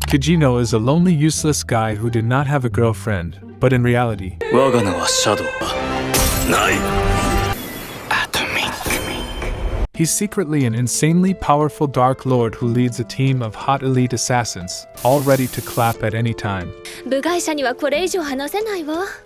Kagenou is a lonely, useless guy who did not have a girlfriend, but in reality, he's secretly an insanely powerful Dark Lord who leads a team of hot elite assassins, all ready to clap at any time.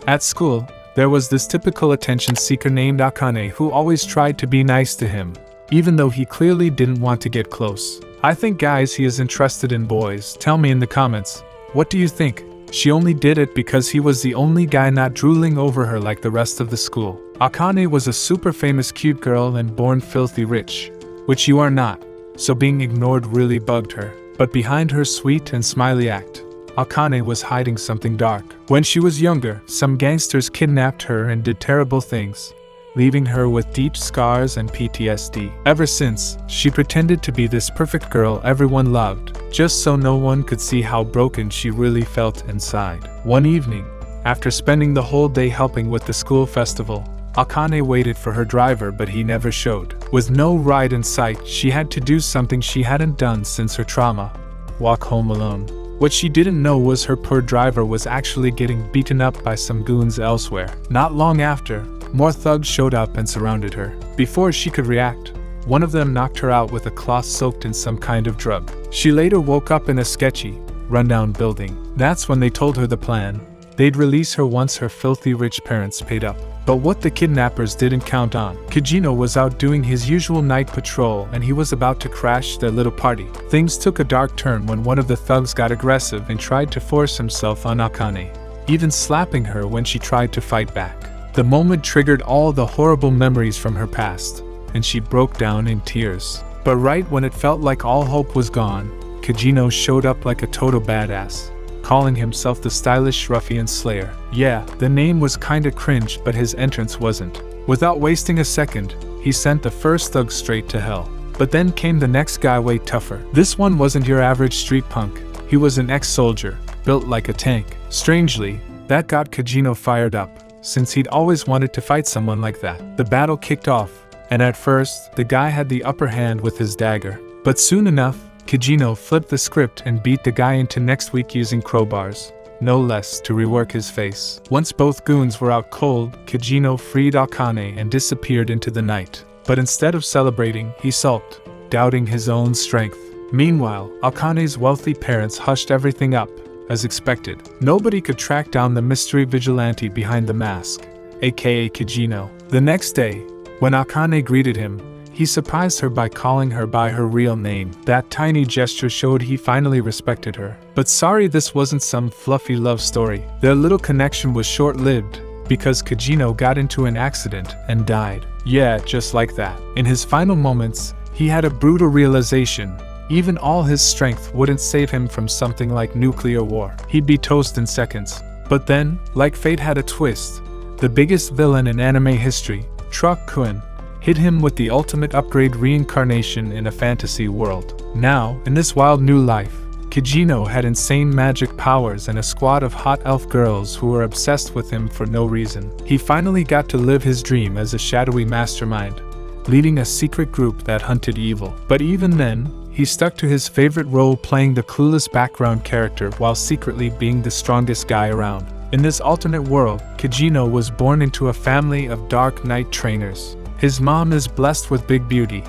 At school, there was this typical attention seeker named Akane who always tried to be nice to him, even though he clearly didn't want to get close. I think guys he is interested in boys. Tell me in the comments, what do you think? She only did it because he was the only guy not drooling over her like the rest of the school. Akane was a super famous cute girl and born filthy rich, which you are not, so being ignored really bugged her. But behind her sweet and smiley act, Akane was hiding something dark. When she was younger, some gangsters kidnapped her and did terrible things, leaving her with deep scars and PTSD. Ever since, she pretended to be this perfect girl everyone loved, just so no one could see how broken she really felt inside. One evening, after spending the whole day helping with the school festival, Akane waited for her driver but he never showed. With no ride in sight, she had to do something she hadn't done since her trauma: walk home alone. What she didn't know was her poor driver was actually getting beaten up by some goons elsewhere. Not long after, more thugs showed up and surrounded her. Before she could react, one of them knocked her out with a cloth soaked in some kind of drug. She later woke up in a sketchy, rundown building. That's when they told her the plan. They'd release her once her filthy rich parents paid up. But what the kidnappers didn't count on, Kagenou was out doing his usual night patrol and he was about to crash their little party. Things took a dark turn when one of the thugs got aggressive and tried to force himself on Akane, even slapping her when she tried to fight back. The moment triggered all the horrible memories from her past, and she broke down in tears. But right when it felt like all hope was gone, Kagenou showed up like a total badass, calling himself the stylish ruffian slayer. Yeah, the name was kinda cringe, but his entrance wasn't. Without wasting a second, he sent the first thug straight to hell. But then came the next guy way tougher. This one wasn't your average street punk. He was an ex-soldier, built like a tank. Strangely, that got Kagenou fired up, since he'd always wanted to fight someone like that. The battle kicked off, and at first, the guy had the upper hand with his dagger. But soon enough, Kagenou flipped the script and beat the guy into next week using crowbars, no less, to rework his face. Once both goons were out cold, Kagenou freed Akane and disappeared into the night. But instead of celebrating, he sulked, doubting his own strength. Meanwhile, Akane's wealthy parents hushed everything up, as expected. Nobody could track down the mystery vigilante behind the mask, aka Kagenou. The next day, when Akane greeted him, he surprised her by calling her by her real name. That tiny gesture showed he finally respected her. But sorry, this wasn't some fluffy love story. Their little connection was short-lived, because Kagenou got into an accident and died. Yeah, just like that. In his final moments, he had a brutal realization. Even all his strength wouldn't save him from something like nuclear war. He'd be toast in seconds. But then, like fate had a twist, the biggest villain in anime history, Truck Kun, hit him with the ultimate upgrade, reincarnation in a fantasy world. Now, in this wild new life, Kagenou had insane magic powers and a squad of hot elf girls who were obsessed with him for no reason. He finally got to live his dream as a shadowy mastermind, leading a secret group that hunted evil. But even then, he stuck to his favorite role, playing the clueless background character while secretly being the strongest guy around. In this alternate world, Kagenou was born into a family of Dark Knight trainers. His mom is blessed with big beauty,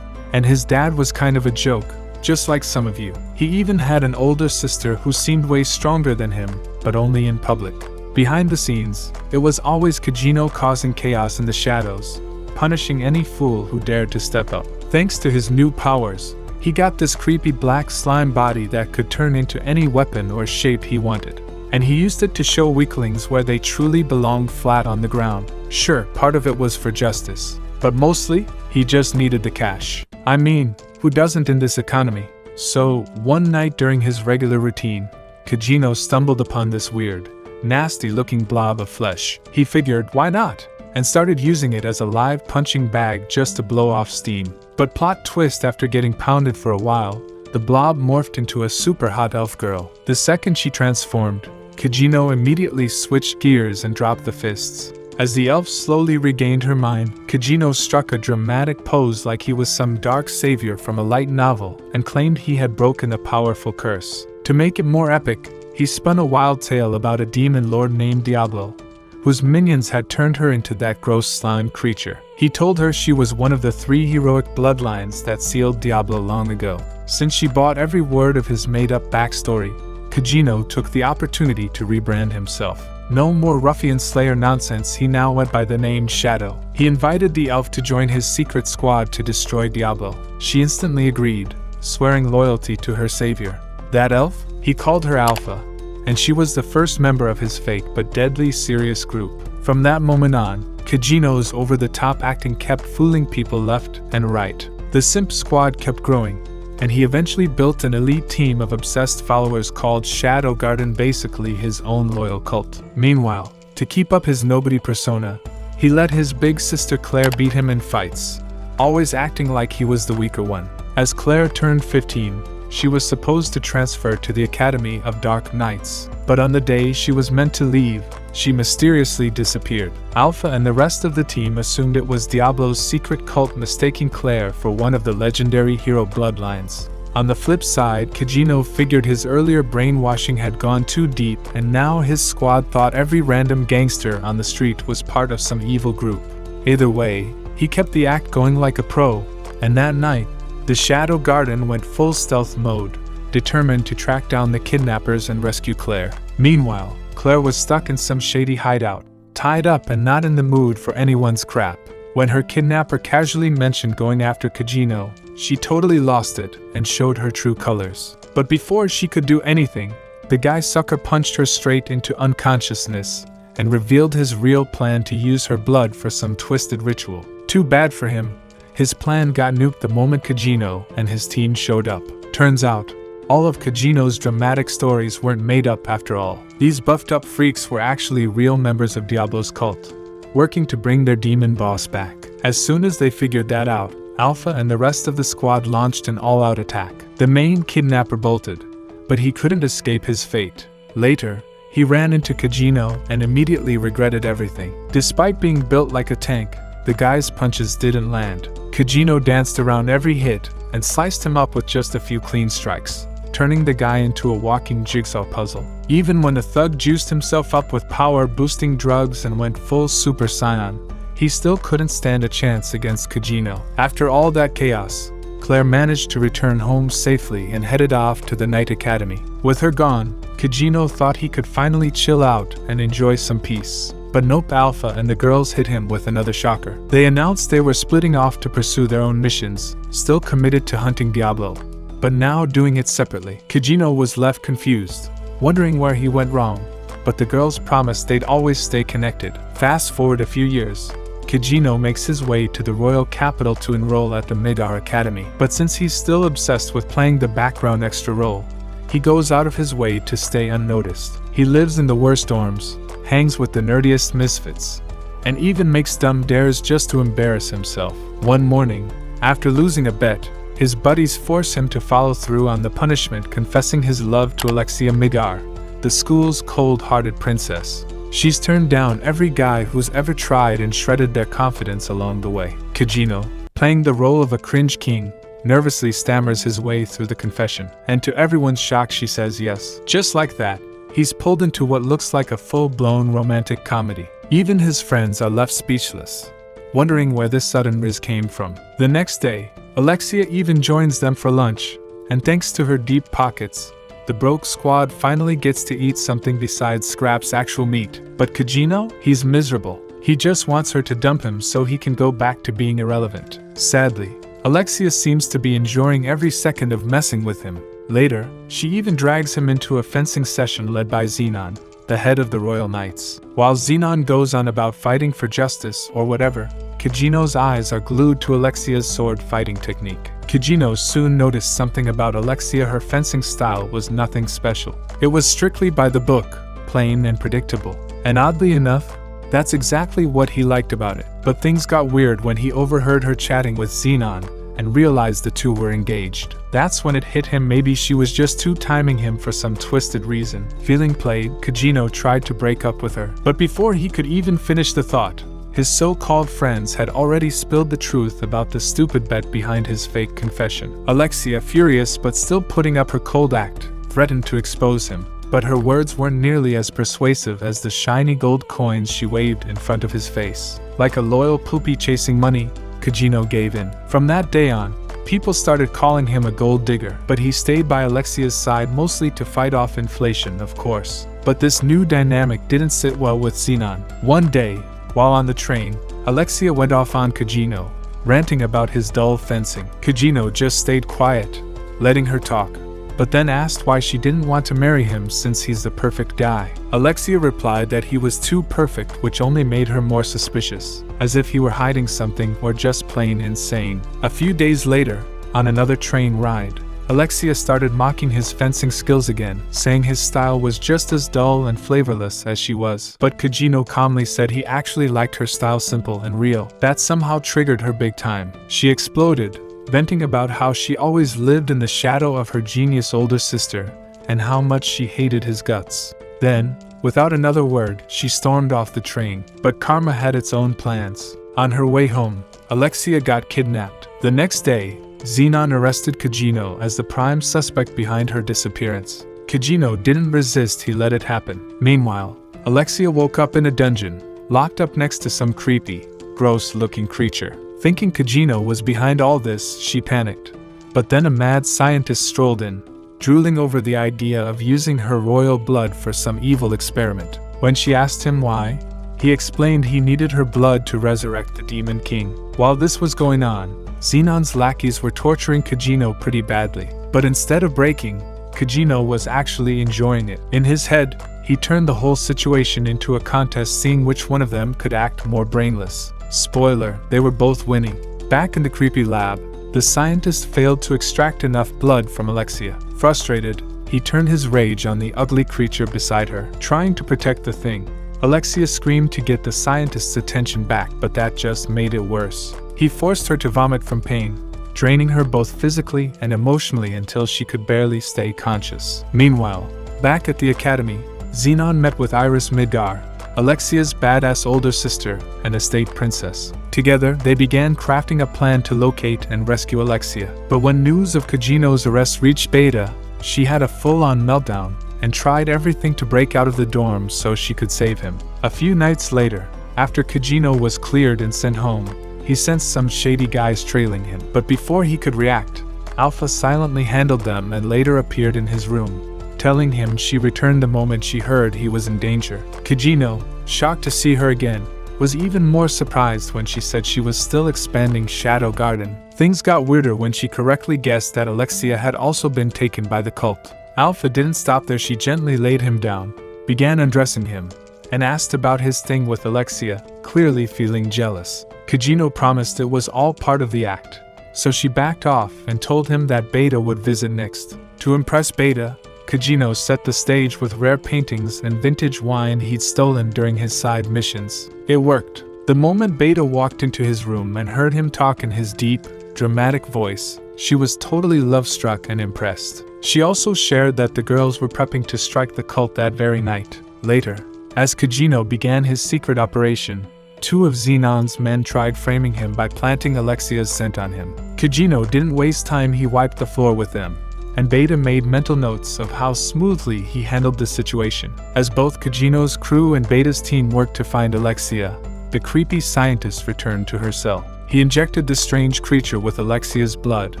and his dad was kind of a joke, just like some of you. He even had an older sister who seemed way stronger than him, but only in public. Behind the scenes, it was always Kagenou causing chaos in the shadows, punishing any fool who dared to step up. Thanks to his new powers, he got this creepy black slime body that could turn into any weapon or shape he wanted. And he used it to show weaklings where they truly belonged, flat on the ground. Sure, part of it was for justice, but mostly, he just needed the cash. I mean, who doesn't in this economy? So, one night during his regular routine, Kagenou stumbled upon this weird, nasty-looking blob of flesh. He figured, why not? And started using it as a live punching bag just to blow off steam. But plot twist, after getting pounded for a while, the blob morphed into a super hot elf girl. The second she transformed, Kagenou immediately switched gears and dropped the fists. As the elf slowly regained her mind, Kagenou struck a dramatic pose like he was some dark savior from a light novel and claimed he had broken a powerful curse. To make it more epic, he spun a wild tale about a demon lord named Diablo, whose minions had turned her into that gross slime creature. He told her she was one of the 3 heroic bloodlines that sealed Diablo long ago. Since she bought every word of his made-up backstory, Kagenou took the opportunity to rebrand himself. No more ruffian slayer nonsense, he now went by the name Shadow. He invited the elf to join his secret squad to destroy Diablo. She instantly agreed, swearing loyalty to her savior. That elf? He called her Alpha, and she was the first member of his fake but deadly serious group. From that moment on, Kagenou's over-the-top acting kept fooling people left and right. The simp squad kept growing, and he eventually built an elite team of obsessed followers called Shadow Garden, basically his own loyal cult. Meanwhile, to keep up his nobody persona, he let his big sister Clare beat him in fights, always acting like he was the weaker one. As Clare turned 15, she was supposed to transfer to the Academy of Dark Knights, but on the day she was meant to leave, she mysteriously disappeared. Alpha and the rest of the team assumed it was Diablo's secret cult, mistaking Clare for one of the legendary hero bloodlines. On the flip side, Kagenou figured his earlier brainwashing had gone too deep, and now his squad thought every random gangster on the street was part of some evil group. Either way, he kept the act going like a pro, and that night, the Shadow Garden went full stealth mode, determined to track down the kidnappers and rescue Clare. Meanwhile, Clare was stuck in some shady hideout, tied up and not in the mood for anyone's crap. When her kidnapper casually mentioned going after Kagenou, she totally lost it and showed her true colors. But before she could do anything, the guy sucker punched her straight into unconsciousness and revealed his real plan to use her blood for some twisted ritual. Too bad for him. His plan got nuked the moment Kagenou and his team showed up. Turns out, all of Kagenou's dramatic stories weren't made up after all. These buffed up freaks were actually real members of Diablo's cult, working to bring their demon boss back. As soon as they figured that out, Alpha and the rest of the squad launched an all-out attack. The main kidnapper bolted, but he couldn't escape his fate. Later, he ran into Kagenou and immediately regretted everything. Despite being built like a tank, the guy's punches didn't land. Kagenou danced around every hit and sliced him up with just a few clean strikes, turning the guy into a walking jigsaw puzzle. Even when the thug juiced himself up with power-boosting drugs and went full Super Saiyan, he still couldn't stand a chance against Kagenou. After all that chaos, Clare managed to return home safely and headed off to the Night Academy. With her gone, Kagenou thought he could finally chill out and enjoy some peace. But nope, Alpha and the girls hit him with another shocker. They announced they were splitting off to pursue their own missions, still committed to hunting Diablo, but now doing it separately. Kagenou was left confused, wondering where he went wrong, but the girls promised they'd always stay connected. Fast forward a few years, Kagenou makes his way to the royal capital to enroll at the Midar Academy. But since he's still obsessed with playing the background extra role, he goes out of his way to stay unnoticed. He lives in the worst dorms, hangs with the nerdiest misfits, and even makes dumb dares just to embarrass himself. One morning, after losing a bet, his buddies force him to follow through on the punishment, confessing his love to Alexia Midar, the school's cold-hearted princess. She's turned down every guy who's ever tried and shredded their confidence along the way. Kagenou, playing the role of a cringe king, nervously stammers his way through the confession, and to everyone's shock she says yes. Just like that, he's pulled into what looks like a full-blown romantic comedy. Even his friends are left speechless, wondering where this sudden Rizz came from. The next day, Alexia even joins them for lunch, and thanks to her deep pockets, the broke squad finally gets to eat something besides Scrap's actual meat. But Kagenou? He's miserable. He just wants her to dump him so he can go back to being irrelevant. Sadly, Alexia seems to be enjoying every second of messing with him. Later, she even drags him into a fencing session led by Xenon, the head of the Royal Knights. While Xenon goes on about fighting for justice or whatever, Kagenou's eyes are glued to Alexia's sword fighting technique. Kagenou soon noticed something about Alexia. Her fencing style was nothing special. It was strictly by the book, plain and predictable. And oddly enough, that's exactly what he liked about it. But things got weird when he overheard her chatting with Xenon and realized the two were engaged. That's when it hit him, maybe she was just two-timing him for some twisted reason. Feeling played, Kagenou tried to break up with her. But before he could even finish the thought, his so-called friends had already spilled the truth about the stupid bet behind his fake confession. Alexia, furious but still putting up her cold act, threatened to expose him, but her words weren't nearly as persuasive as the shiny gold coins she waved in front of his face. Like a loyal puppy chasing money, Kagenou gave in. From that day on, people started calling him a gold digger, but he stayed by Alexia's side mostly to fight off inflation, of course. But this new dynamic didn't sit well with Zenon. One day, while on the train, Alexia went off on Kagenou, ranting about his dull fencing. Kagenou just stayed quiet, letting her talk, but then asked why she didn't want to marry him since he's the perfect guy. Alexia replied that he was too perfect, which only made her more suspicious, as if he were hiding something or just plain insane. A few days later, on another train ride, Alexia started mocking his fencing skills again, saying his style was just as dull and flavorless as she was. But Kagenou calmly said he actually liked her style simple and real. That somehow triggered her big time. She exploded, venting about how she always lived in the shadow of her genius older sister, and how much she hated his guts. Then, without another word, she stormed off the train. But karma had its own plans. On her way home, Alexia got kidnapped. The next day, Zenon arrested Kagenou as the prime suspect behind her disappearance. Kagenou didn't resist, he let it happen. Meanwhile, Alexia woke up in a dungeon, locked up next to some creepy, gross-looking creature. Thinking Kagenou was behind all this, she panicked. But then a mad scientist strolled in, drooling over the idea of using her royal blood for some evil experiment. When she asked him why, he explained he needed her blood to resurrect the Demon King. While this was going on, Zenon's lackeys were torturing Kagenou pretty badly. But instead of breaking, Kagenou was actually enjoying it. In his head, he turned the whole situation into a contest, seeing which one of them could act more brainless. Spoiler, they were both winning. Back in the creepy lab, the scientist failed to extract enough blood from Alexia. Frustrated, he turned his rage on the ugly creature beside her, trying to protect the thing. Alexia screamed to get the scientist's attention back, but that just made it worse. He forced her to vomit from pain, draining her both physically and emotionally until she could barely stay conscious. Meanwhile, back at the academy, Zenon met with Iris Midgar, Alexia's badass older sister and a state princess. Together, they began crafting a plan to locate and rescue Alexia. But when news of Kagenou's arrest reached Beta, she had a full-on meltdown and tried everything to break out of the dorm so she could save him. A few nights later, after Kagenou was cleared and sent home, he sensed some shady guys trailing him. But before he could react, Alpha silently handled them and later appeared in his room, telling him she returned the moment she heard he was in danger. Kagenou, shocked to see her again, was even more surprised when she said she was still expanding Shadow Garden. Things got weirder when she correctly guessed that Alexia had also been taken by the cult. Alpha didn't stop there. She gently laid him down, began undressing him, and asked about his thing with Alexia, clearly feeling jealous. Kagenou promised it was all part of the act, so she backed off and told him that Beta would visit next. To impress Beta, Kagenou set the stage with rare paintings and vintage wine he'd stolen during his side missions. It worked. The moment Beta walked into his room and heard him talk in his deep, dramatic voice, she was totally love-struck and impressed. She also shared that the girls were prepping to strike the cult that very night. Later, as Kagenou began his secret operation, two of Zenon's men tried framing him by planting Alexia's scent on him. Kagenou didn't waste time. He wiped the floor with them, and Beta made mental notes of how smoothly he handled the situation. As both Kagenou's crew and Beta's team worked to find Alexia, the creepy scientist returned to her cell. He injected the strange creature with Alexia's blood,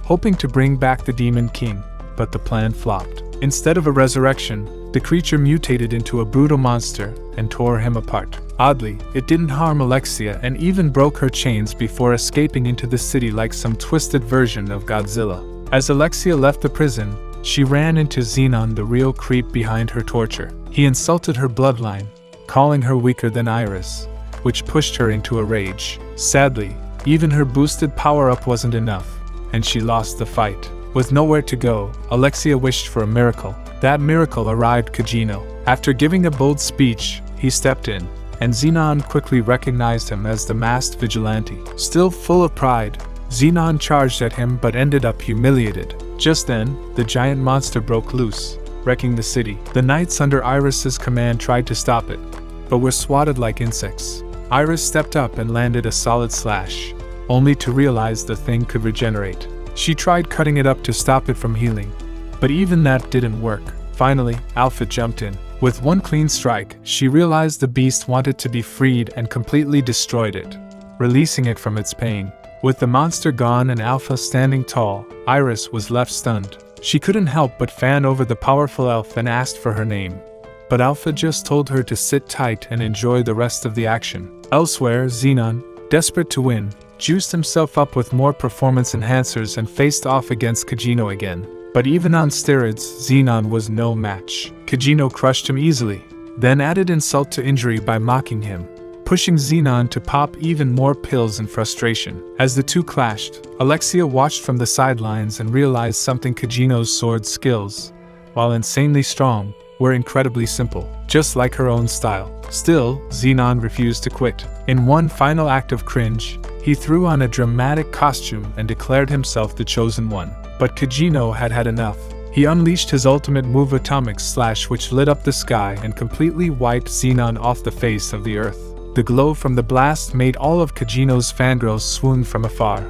hoping to bring back the Demon King, but the plan flopped. Instead of a resurrection, the creature mutated into a brutal monster and tore him apart. Oddly, it didn't harm Alexia and even broke her chains before escaping into the city like some twisted version of Godzilla. As Alexia left the prison, she ran into Zenon, the real creep behind her torture. He insulted her bloodline, calling her weaker than Iris, which pushed her into a rage. Sadly, even her boosted power-up wasn't enough, and she lost the fight. With nowhere to go, Alexia wished for a miracle. That miracle arrived. Kagenou. After giving a bold speech, he stepped in, and Zenon quickly recognized him as the masked vigilante. Still full of pride, Zenon charged at him but ended up humiliated. Just then, the giant monster broke loose, wrecking the city. The knights under Iris's command tried to stop it, but were swatted like insects. Iris stepped up and landed a solid slash, only to realize the thing could regenerate. She tried cutting it up to stop it from healing, but even that didn't work. Finally, Alpha jumped in. With one clean strike, she realized the beast wanted to be freed and completely destroyed it, releasing it from its pain. With the monster gone and Alpha standing tall, Iris was left stunned. She couldn't help but fan over the powerful elf and asked for her name. But Alpha just told her to sit tight and enjoy the rest of the action. Elsewhere, Xenon, desperate to win, juiced himself up with more performance enhancers and faced off against Kagenou again. But even on steroids, Xenon was no match. Kagenou crushed him easily, then added insult to injury by mocking him, pushing Xenon to pop even more pills in frustration. As the two clashed, Alexia watched from the sidelines and realized something: Kagenou's sword skills, while insanely strong, were incredibly simple, just like her own style. Still, Xenon refused to quit. In one final act of cringe, he threw on a dramatic costume and declared himself the chosen one. But Kagenou had had enough. He unleashed his ultimate move, Atomic Slash, which lit up the sky and completely wiped Xenon off the face of the earth. The glow from the blast made all of Kagenou's fangirls swoon from afar,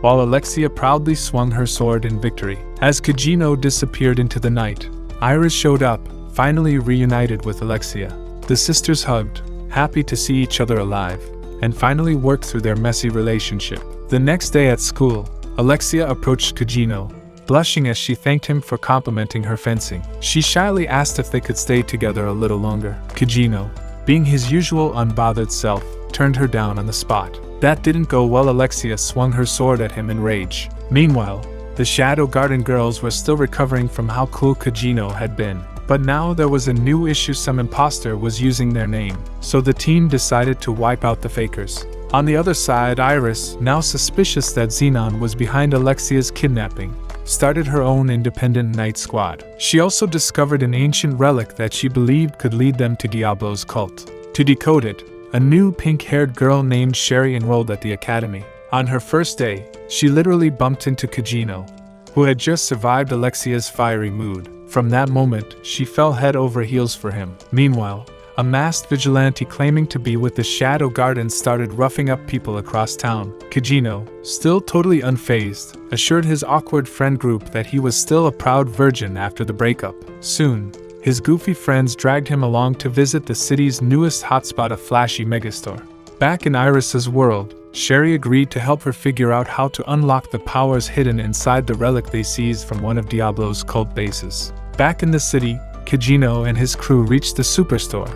while Alexia proudly swung her sword in victory. As Kagenou disappeared into the night, Iris showed up, finally reunited with Alexia. The sisters hugged, happy to see each other alive, and finally worked through their messy relationship. The next day at school, Alexia approached Kagenou, blushing as she thanked him for complimenting her fencing. She shyly asked if they could stay together a little longer. Kagenou, being his usual unbothered self, turned her down on the spot. That didn't go well. Alexia swung her sword at him in rage. Meanwhile, the Shadow Garden girls were still recovering from how cool Kagenou had been. But now there was a new issue: some imposter was using their name, so the team decided to wipe out the fakers. On the other side, Iris, now suspicious that Xenon was behind Alexia's kidnapping, started her own independent night squad. She also discovered an ancient relic that she believed could lead them to Diablo's cult. To decode it, a new pink-haired girl named Sherry enrolled at the academy. On her first day, she literally bumped into Kagenou, who had just survived Alexia's fiery mood. From that moment, she fell head over heels for him. Meanwhile, a masked vigilante claiming to be with the Shadow Garden started roughing up people across town. Kagenou, still totally unfazed, assured his awkward friend group that he was still a proud virgin after the breakup. Soon, his goofy friends dragged him along to visit the city's newest hotspot, a flashy megastore. Back in Iris's world, Sherry agreed to help her figure out how to unlock the powers hidden inside the relic they seized from one of Diablo's cult bases. Back in the city, Kagenou and his crew reached the superstore,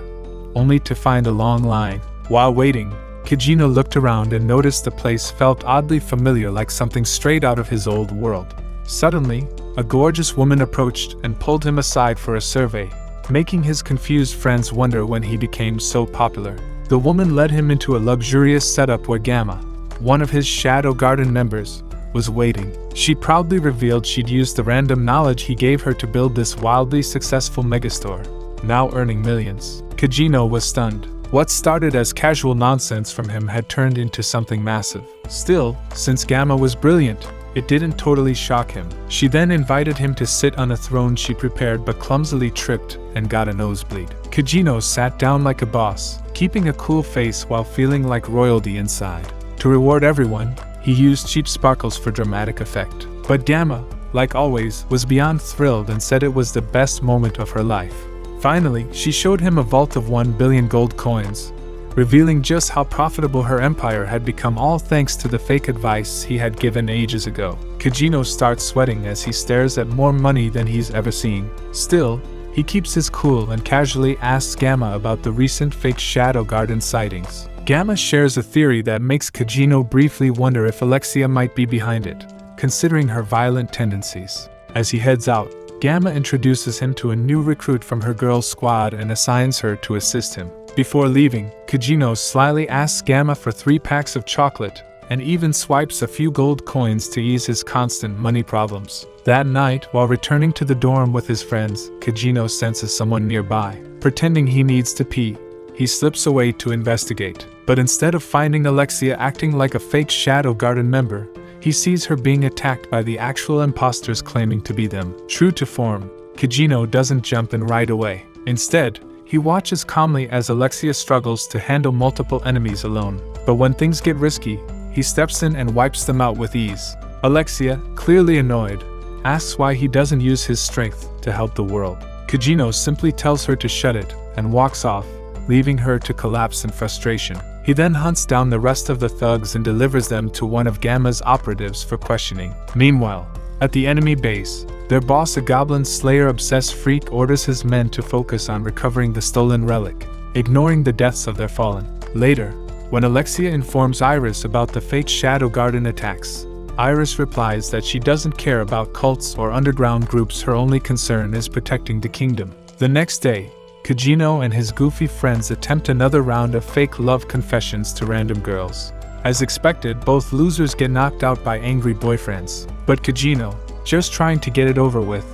only to find a long line. While waiting, Kagenou looked around and noticed the place felt oddly familiar, like something straight out of his old world. Suddenly, a gorgeous woman approached and pulled him aside for a survey, making his confused friends wonder when he became so popular. The woman led him into a luxurious setup where Gamma, one of his Shadow Garden members, was waiting. She proudly revealed she'd used the random knowledge he gave her to build this wildly successful megastore, now earning millions. Kagenou was stunned. What started as casual nonsense from him had turned into something massive. Still, since Gamma was brilliant, it didn't totally shock him. She then invited him to sit on a throne she prepared but clumsily tripped and got a nosebleed. Kagenou sat down like a boss, keeping a cool face while feeling like royalty inside. To reward everyone, he used cheap sparkles for dramatic effect. But Gamma, like always, was beyond thrilled and said it was the best moment of her life. Finally, she showed him a vault of 1 billion gold coins, revealing just how profitable her empire had become, all thanks to the fake advice he had given ages ago. Kagenou starts sweating as he stares at more money than he's ever seen. Still, he keeps his cool and casually asks Gamma about the recent fake Shadow Garden sightings. Gamma shares a theory that makes Kagenou briefly wonder if Alexia might be behind it, considering her violent tendencies. As he heads out, Gamma introduces him to a new recruit from her girls' squad and assigns her to assist him. Before leaving, Kagenou slyly asks Gamma for 3 packs of chocolate, and even swipes a few gold coins to ease his constant money problems. That night, while returning to the dorm with his friends, Kagenou senses someone nearby. Pretending he needs to pee, he slips away to investigate. But instead of finding Alexia acting like a fake Shadow Garden member, he sees her being attacked by the actual imposters claiming to be them. True to form, Kagenou doesn't jump in right away. Instead, he watches calmly as Alexia struggles to handle multiple enemies alone. But when things get risky, he steps in and wipes them out with ease. Alexia, clearly annoyed, asks why he doesn't use his strength to help the world. Kagenou simply tells her to shut it and walks off, leaving her to collapse in frustration. He then hunts down the rest of the thugs and delivers them to one of Gamma's operatives for questioning. Meanwhile, at the enemy base, their boss, a goblin slayer-obsessed freak, orders his men to focus on recovering the stolen relic, ignoring the deaths of their fallen. Later, when Alexia informs Iris about the fake Shadow Garden attacks, Iris replies that she doesn't care about cults or underground groups, her only concern is protecting the kingdom. The next day, Kagenou and his goofy friends attempt another round of fake love confessions to random girls. As expected, both losers get knocked out by angry boyfriends, but Kagenou, just trying to get it over with,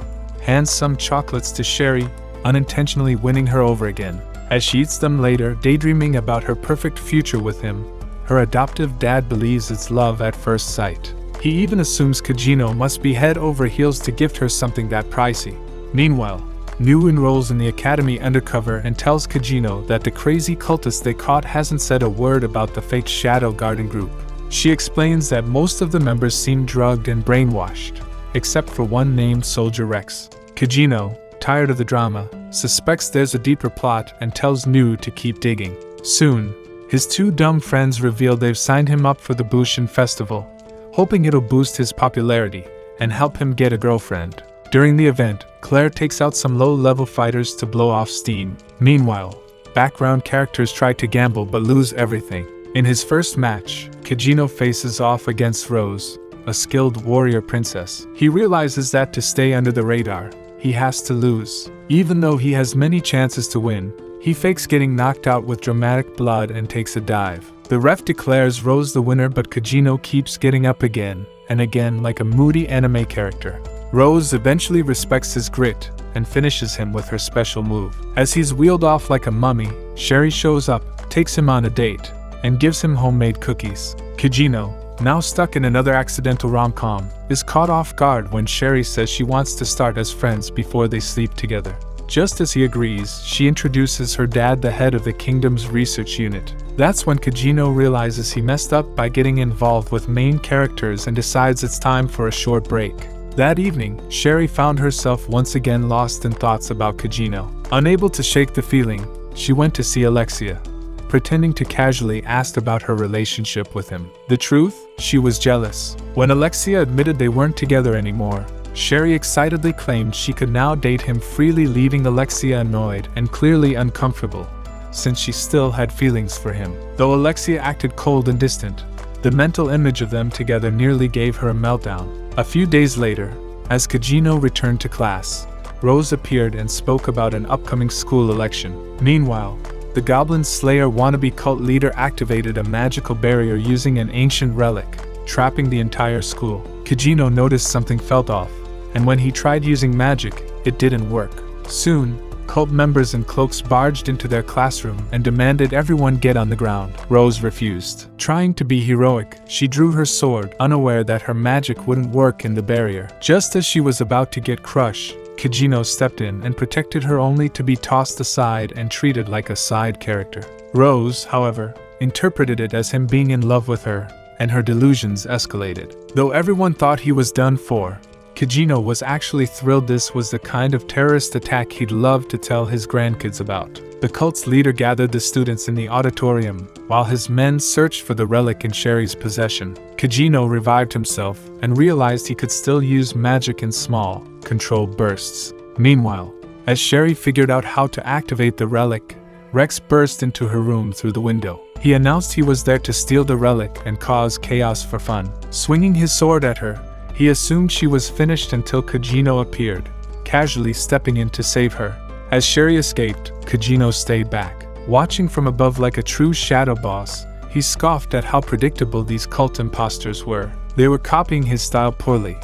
hands some chocolates to Sherry, unintentionally winning her over again. As she eats them later, daydreaming about her perfect future with him, her adoptive dad believes it's love at first sight. He even assumes Kagenou must be head over heels to gift her something that pricey. Meanwhile, New enrolls in the academy undercover and tells Kagenou that the crazy cultist they caught hasn't said a word about the fake Shadow Garden group. She explains that most of the members seem drugged and brainwashed, except for one named Soldier Rex. Kagenou, tired of the drama, suspects there's a deeper plot and tells New to keep digging. Soon, his two dumb friends reveal they've signed him up for the Bushian Festival, hoping it'll boost his popularity and help him get a girlfriend. During the event, Clare takes out some low-level fighters to blow off steam. Meanwhile, background characters try to gamble but lose everything. In his first match, Kagenou faces off against Rizz, a skilled warrior princess. He realizes that to stay under the radar, he has to lose. Even though he has many chances to win, he fakes getting knocked out with dramatic blood and takes a dive. The ref declares Rizz the winner, but Kagenou keeps getting up again and again like a moody anime character. Rizz eventually respects his grit and finishes him with her special move. As he's wheeled off like a mummy, Sherry shows up, takes him on a date, and gives him homemade cookies. Kagenou, now stuck in another accidental rom-com, is caught off guard when Sherry says she wants to start as friends before they sleep together. Just as he agrees, she introduces her dad, the head of the kingdom's research unit. That's when Kagenou realizes he messed up by getting involved with main characters and decides it's time for a short break. That evening, Sherry found herself once again lost in thoughts about Kagenou. Unable to shake the feeling, she went to see Alexia, pretending to casually ask about her relationship with him. The truth? She was jealous. When Alexia admitted they weren't together anymore, Sherry excitedly claimed she could now date him freely, leaving Alexia annoyed and clearly uncomfortable, since she still had feelings for him. Though Alexia acted cold and distant, the mental image of them together nearly gave her a meltdown. A few days later, as Kagenou returned to class, Rizz appeared and spoke about an upcoming school election. Meanwhile, the Goblin Slayer wannabe cult leader activated a magical barrier using an ancient relic, trapping the entire school. Kagenou noticed something felt off, and when he tried using magic, it didn't work. Soon, cult members in cloaks barged into their classroom and demanded everyone get on the ground. Rizz refused. Trying to be heroic, she drew her sword, unaware that her magic wouldn't work in the barrier. Just as she was about to get crushed, Kagenou stepped in and protected her, only to be tossed aside and treated like a side character. Rizz, however, interpreted it as him being in love with her, and her delusions escalated. Though everyone thought he was done for, Kagenou was actually thrilled. This was the kind of terrorist attack he'd love to tell his grandkids about. The cult's leader gathered the students in the auditorium, while his men searched for the relic in Sherry's possession. Kagenou revived himself and realized he could still use magic in small, controlled bursts. Meanwhile, as Sherry figured out how to activate the relic, Rex burst into her room through the window. He announced he was there to steal the relic and cause chaos for fun. Swinging his sword at her, he assumed she was finished until Kagenou appeared, casually stepping in to save her. As Sherry escaped, Kagenou stayed back. Watching from above like a true shadow boss, he scoffed at how predictable these cult imposters were. They were copying his style poorly,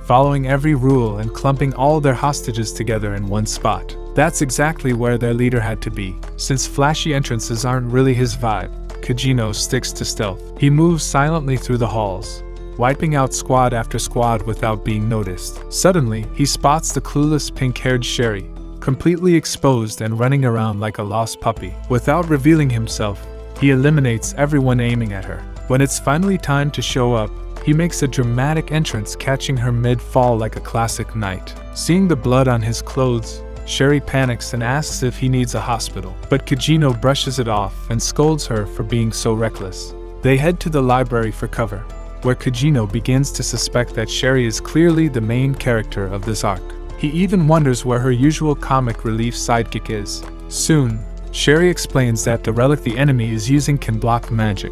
following every rule and clumping all their hostages together in one spot. That's exactly where their leader had to be. Since flashy entrances aren't really his vibe, Kagenou sticks to stealth. He moves silently through the halls, wiping out squad after squad without being noticed. Suddenly, he spots the clueless pink-haired Sherry, completely exposed and running around like a lost puppy. Without revealing himself, he eliminates everyone aiming at her. When it's finally time to show up, He makes a dramatic entrance, catching her mid-fall like a classic knight. Seeing the blood on his clothes, Sherry panics and asks if he needs a hospital, but Kagenou brushes it off and scolds her for being so reckless. They head to the library for cover, where Kagenou begins to suspect that Sherry is clearly the main character of this arc. He even wonders where her usual comic relief sidekick is. Soon, Sherry explains that the relic the enemy is using can block magic,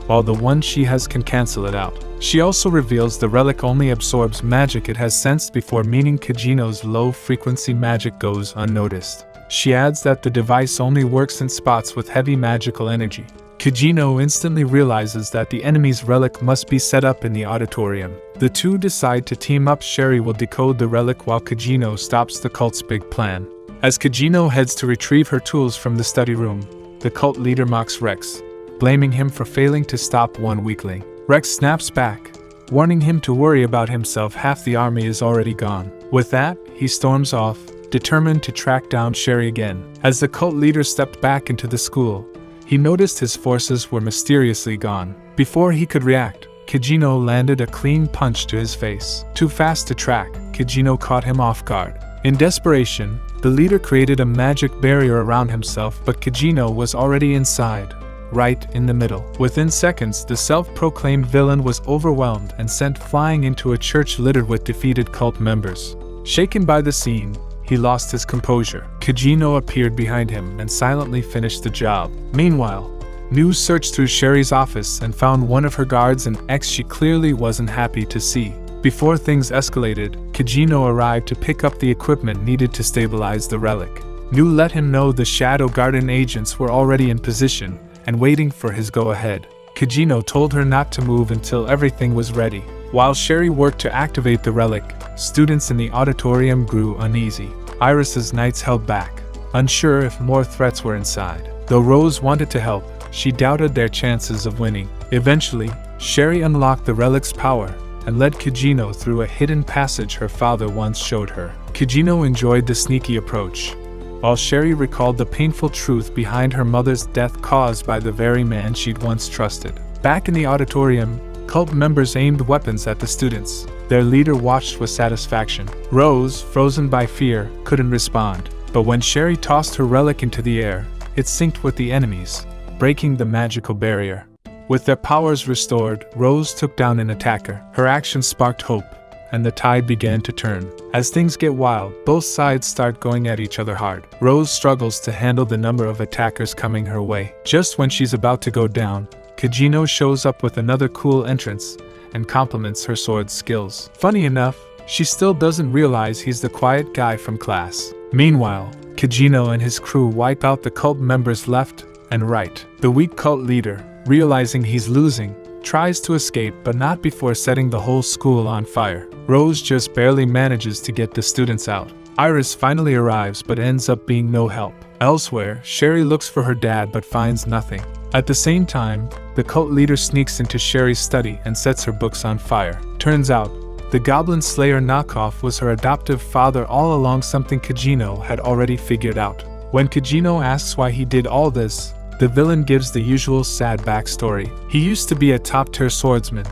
while the one she has can cancel it out. She also reveals the relic only absorbs magic it has sensed before, meaning Kagenou's low-frequency magic goes unnoticed. She adds that the device only works in spots with heavy magical energy. Kagenou instantly realizes that the enemy's relic must be set up in the auditorium. The two decide to team up. Sherry will decode the relic while Kagenou stops the cult's big plan. As Kagenou heads to retrieve her tools from the study room, the cult leader mocks Rex, blaming him for failing to stop one weakling. Rex snaps back, warning him to worry about himself. Half the army is already gone. With that, he storms off, determined to track down Sherry again. As the cult leader stepped back into the school, he noticed his forces were mysteriously gone. Before he could react, Kagenou landed a clean punch to his face. Too fast to track, Kagenou caught him off guard. In desperation, the leader created a magic barrier around himself, but Kagenou was already inside, right in the middle. Within seconds, the self-proclaimed villain was overwhelmed and sent flying into a church littered with defeated cult members. Shaken by the scene, he lost his composure. Kagenou appeared behind him and silently finished the job. Meanwhile, News searched through Sherry's office and found one of her guards, an ex she clearly wasn't happy to see. Before things escalated, Kagenou arrived to pick up the equipment needed to stabilize the relic. New let him know the Shadow Garden agents were already in position and waiting for his go-ahead. Kagenou told her not to move until everything was ready. While Sherry worked to activate the relic, students in the auditorium grew uneasy. Iris's knights held back, unsure if more threats were inside. Though Rose wanted to help, she doubted their chances of winning. Eventually, Sherry unlocked the relic's power and led Kagenou through a hidden passage her father once showed her. Kagenou enjoyed the sneaky approach, while Sherry recalled the painful truth behind her mother's death caused by the very man she'd once trusted. Back in the auditorium, cult members aimed weapons at the students. Their leader watched with satisfaction. Rose, frozen by fear, couldn't respond. But when Sherry tossed her relic into the air, it synced with the enemies, breaking the magical barrier. With their powers restored, Rose took down an attacker. Her action sparked hope, and the tide began to turn. As things get wild, both sides start going at each other hard. Rose struggles to handle the number of attackers coming her way. Just when she's about to go down, Kagenou shows up with another cool entrance and compliments her sword skills. Funny enough, she still doesn't realize he's the quiet guy from class. Meanwhile, Kagenou and his crew wipe out the cult members left and right. The weak cult leader, realizing he's losing, tries to escape, but not before setting the whole school on fire. Rose just barely manages to get the students out. Iris finally arrives but ends up being no help. Elsewhere, Sherry looks for her dad but finds nothing. At the same time, the cult leader sneaks into Sherry's study and sets her books on fire. Turns out, the Goblin Slayer knockoff was her adoptive father all along, something Kagenou had already figured out. When Kagenou asks why he did all this, the villain gives the usual sad backstory. He used to be a top-tier swordsman,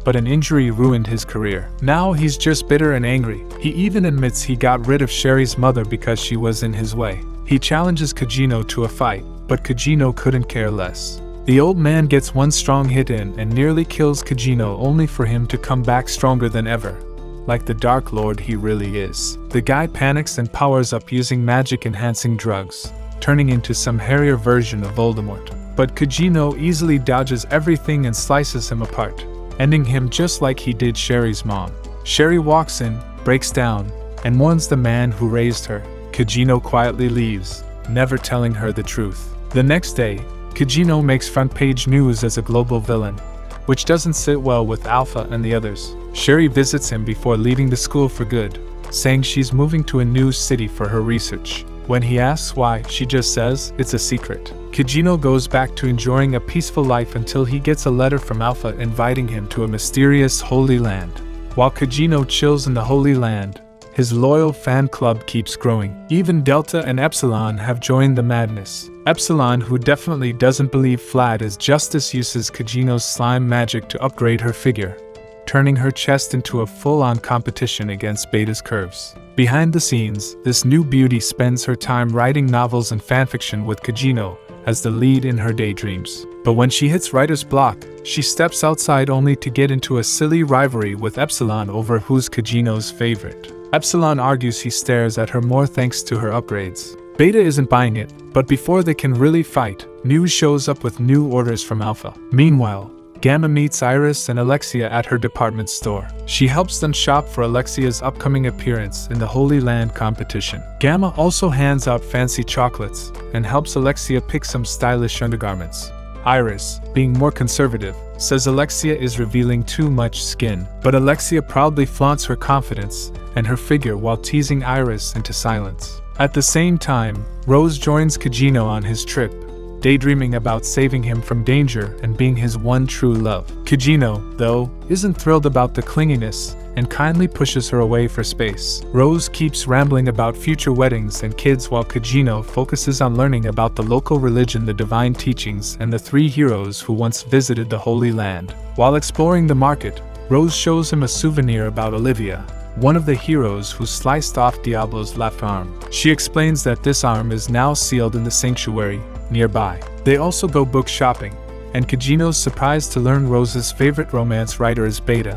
but an injury ruined his career. Now he's just bitter and angry. He even admits he got rid of Sherry's mother because she was in his way. He challenges Kagenou to a fight, but Kagenou couldn't care less. The old man gets one strong hit in and nearly kills Kagenou, only for him to come back stronger than ever, like the Dark Lord he really is. The guy panics and powers up using magic-enhancing drugs, turning into some hairier version of Voldemort. But Kagenou easily dodges everything and slices him apart, ending him just like he did Sherry's mom. Sherry walks in, breaks down, and warns the man who raised her. Kagenou quietly leaves, never telling her the truth. The next day, Kagenou makes front-page news as a global villain, which doesn't sit well with Alpha and the others. Sherry visits him before leaving the school for good, saying she's moving to a new city for her research. When he asks why, she just says it's a secret. Kagenou goes back to enjoying a peaceful life until he gets a letter from Alpha inviting him to a mysterious Holy Land. While Kagenou chills in the Holy Land, his loyal fan club keeps growing. Even Delta and Epsilon have joined the madness. Epsilon, who definitely doesn't believe Flad as Justice, uses Kagenou's slime magic to upgrade her figure, turning her chest into a full-on competition against Beta's curves. Behind the scenes, this new beauty spends her time writing novels and fanfiction with Kagenou as the lead in her daydreams. But when she hits writer's block, she steps outside only to get into a silly rivalry with Epsilon over who's Kagenou's favorite. Epsilon argues he stares at her more thanks to her upgrades. Beta isn't buying it, but before they can really fight, News shows up with new orders from Alpha. Meanwhile, Gamma meets Iris and Alexia at her department store. She helps them shop for Alexia's upcoming appearance in the Holy Land competition. Gamma also hands out fancy chocolates and helps Alexia pick some stylish undergarments. Iris, being more conservative, says Alexia is revealing too much skin, but Alexia proudly flaunts her confidence and her figure while teasing Iris into silence. At the same time, Rose joins Kagenou on his trip, daydreaming about saving him from danger and being his one true love. Kagenou, though, isn't thrilled about the clinginess and kindly pushes her away for space. Rose keeps rambling about future weddings and kids while Kagenou focuses on learning about the local religion, the divine teachings, and the three heroes who once visited the Holy Land. While exploring the market, Rose shows him a souvenir about Olivia, one of the heroes who sliced off Diablo's left arm. She explains that this arm is now sealed in the sanctuary nearby. They also go book shopping, and Kagenou's surprised to learn Rose's favorite romance writer is Beta,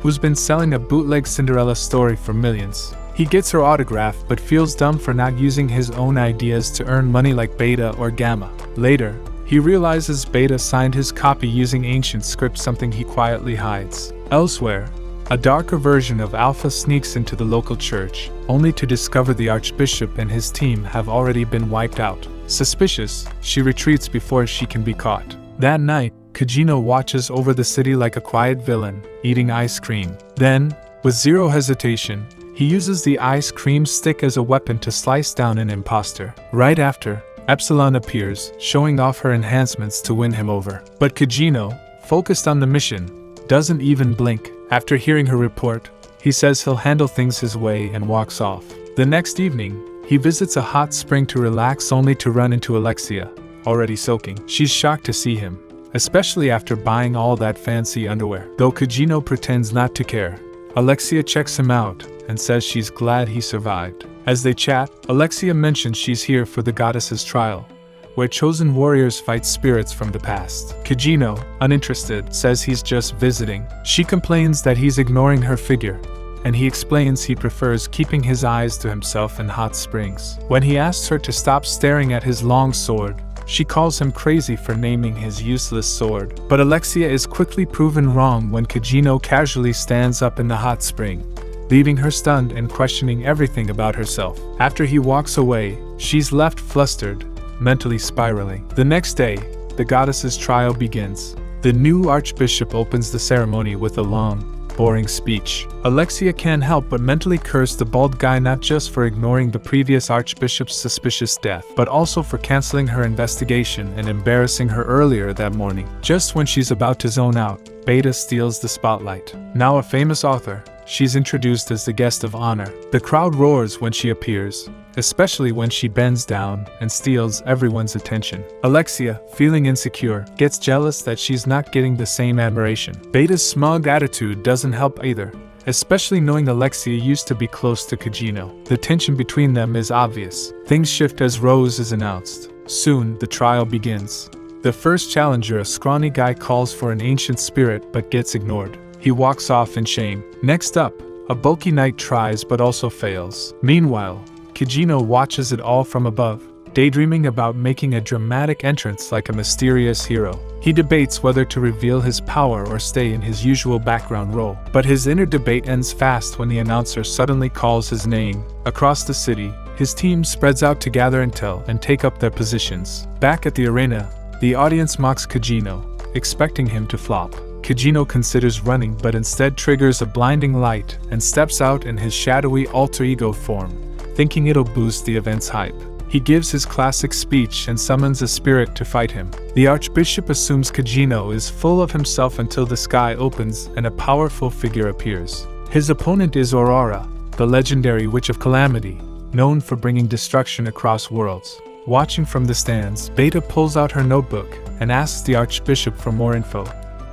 who's been selling a bootleg Cinderella story for millions. He gets her autograph but feels dumb for not using his own ideas to earn money like Beta or Gamma. Later, he realizes Beta signed his copy using ancient script, something he quietly hides. Elsewhere, a darker version of Alpha sneaks into the local church, only to discover the Archbishop and his team have already been wiped out. Suspicious, she retreats before she can be caught. That night, Kagenou watches over the city like a quiet villain, eating ice cream. Then, with zero hesitation, he uses the ice cream stick as a weapon to slice down an imposter. Right after, Epsilon appears, showing off her enhancements to win him over. But Kagenou, focused on the mission, doesn't even blink. After hearing her report, he says he'll handle things his way and walks off. The next evening, he visits a hot spring to relax only to run into Alexia, already soaking. She's shocked to see him, especially after buying all that fancy underwear. Though Kagenou pretends not to care, Alexia checks him out and says she's glad he survived. As they chat, Alexia mentions she's here for the goddess's trial, where chosen warriors fight spirits from the past. Kagenou, uninterested, says he's just visiting. She complains that he's ignoring her figure, and he explains he prefers keeping his eyes to himself in hot springs. When he asks her to stop staring at his long sword, she calls him crazy for naming his useless sword. But Alexia is quickly proven wrong when Kagenou casually stands up in the hot spring, leaving her stunned and questioning everything about herself. After he walks away, she's left flustered, mentally spiraling. The next day, the goddess's trial begins. The new archbishop opens the ceremony with a long, boring speech. Alexia can't help but mentally curse the bald guy, not just for ignoring the previous archbishop's suspicious death, but also for canceling her investigation and embarrassing her earlier that morning. Just when she's about to zone out, Beta steals the spotlight. Now a famous author, she's introduced as the guest of honor. The crowd roars when she appears, especially when she bends down and steals everyone's attention. Alexia, feeling insecure, gets jealous that she's not getting the same admiration. Beta's smug attitude doesn't help either, especially knowing Alexia used to be close to Kagenou. The tension between them is obvious. Things shift as Rose is announced. Soon, the trial begins. The first challenger, a scrawny guy, calls for an ancient spirit but gets ignored. He walks off in shame. Next up, a bulky knight tries but also fails. Meanwhile, Kagenou watches it all from above, daydreaming about making a dramatic entrance like a mysterious hero. He debates whether to reveal his power or stay in his usual background role. But his inner debate ends fast when the announcer suddenly calls his name. Across the city, his team spreads out to gather intel and take up their positions. Back at the arena, the audience mocks Kagenou, expecting him to flop. Kagenou considers running but instead triggers a blinding light and steps out in his shadowy alter ego form, thinking it'll boost the event's hype. He gives his classic speech and summons a spirit to fight him. The Archbishop assumes Kagenou is full of himself until the sky opens and a powerful figure appears. His opponent is Aurora, the legendary Witch of Calamity, known for bringing destruction across worlds. Watching from the stands, Beta pulls out her notebook and asks the Archbishop for more info.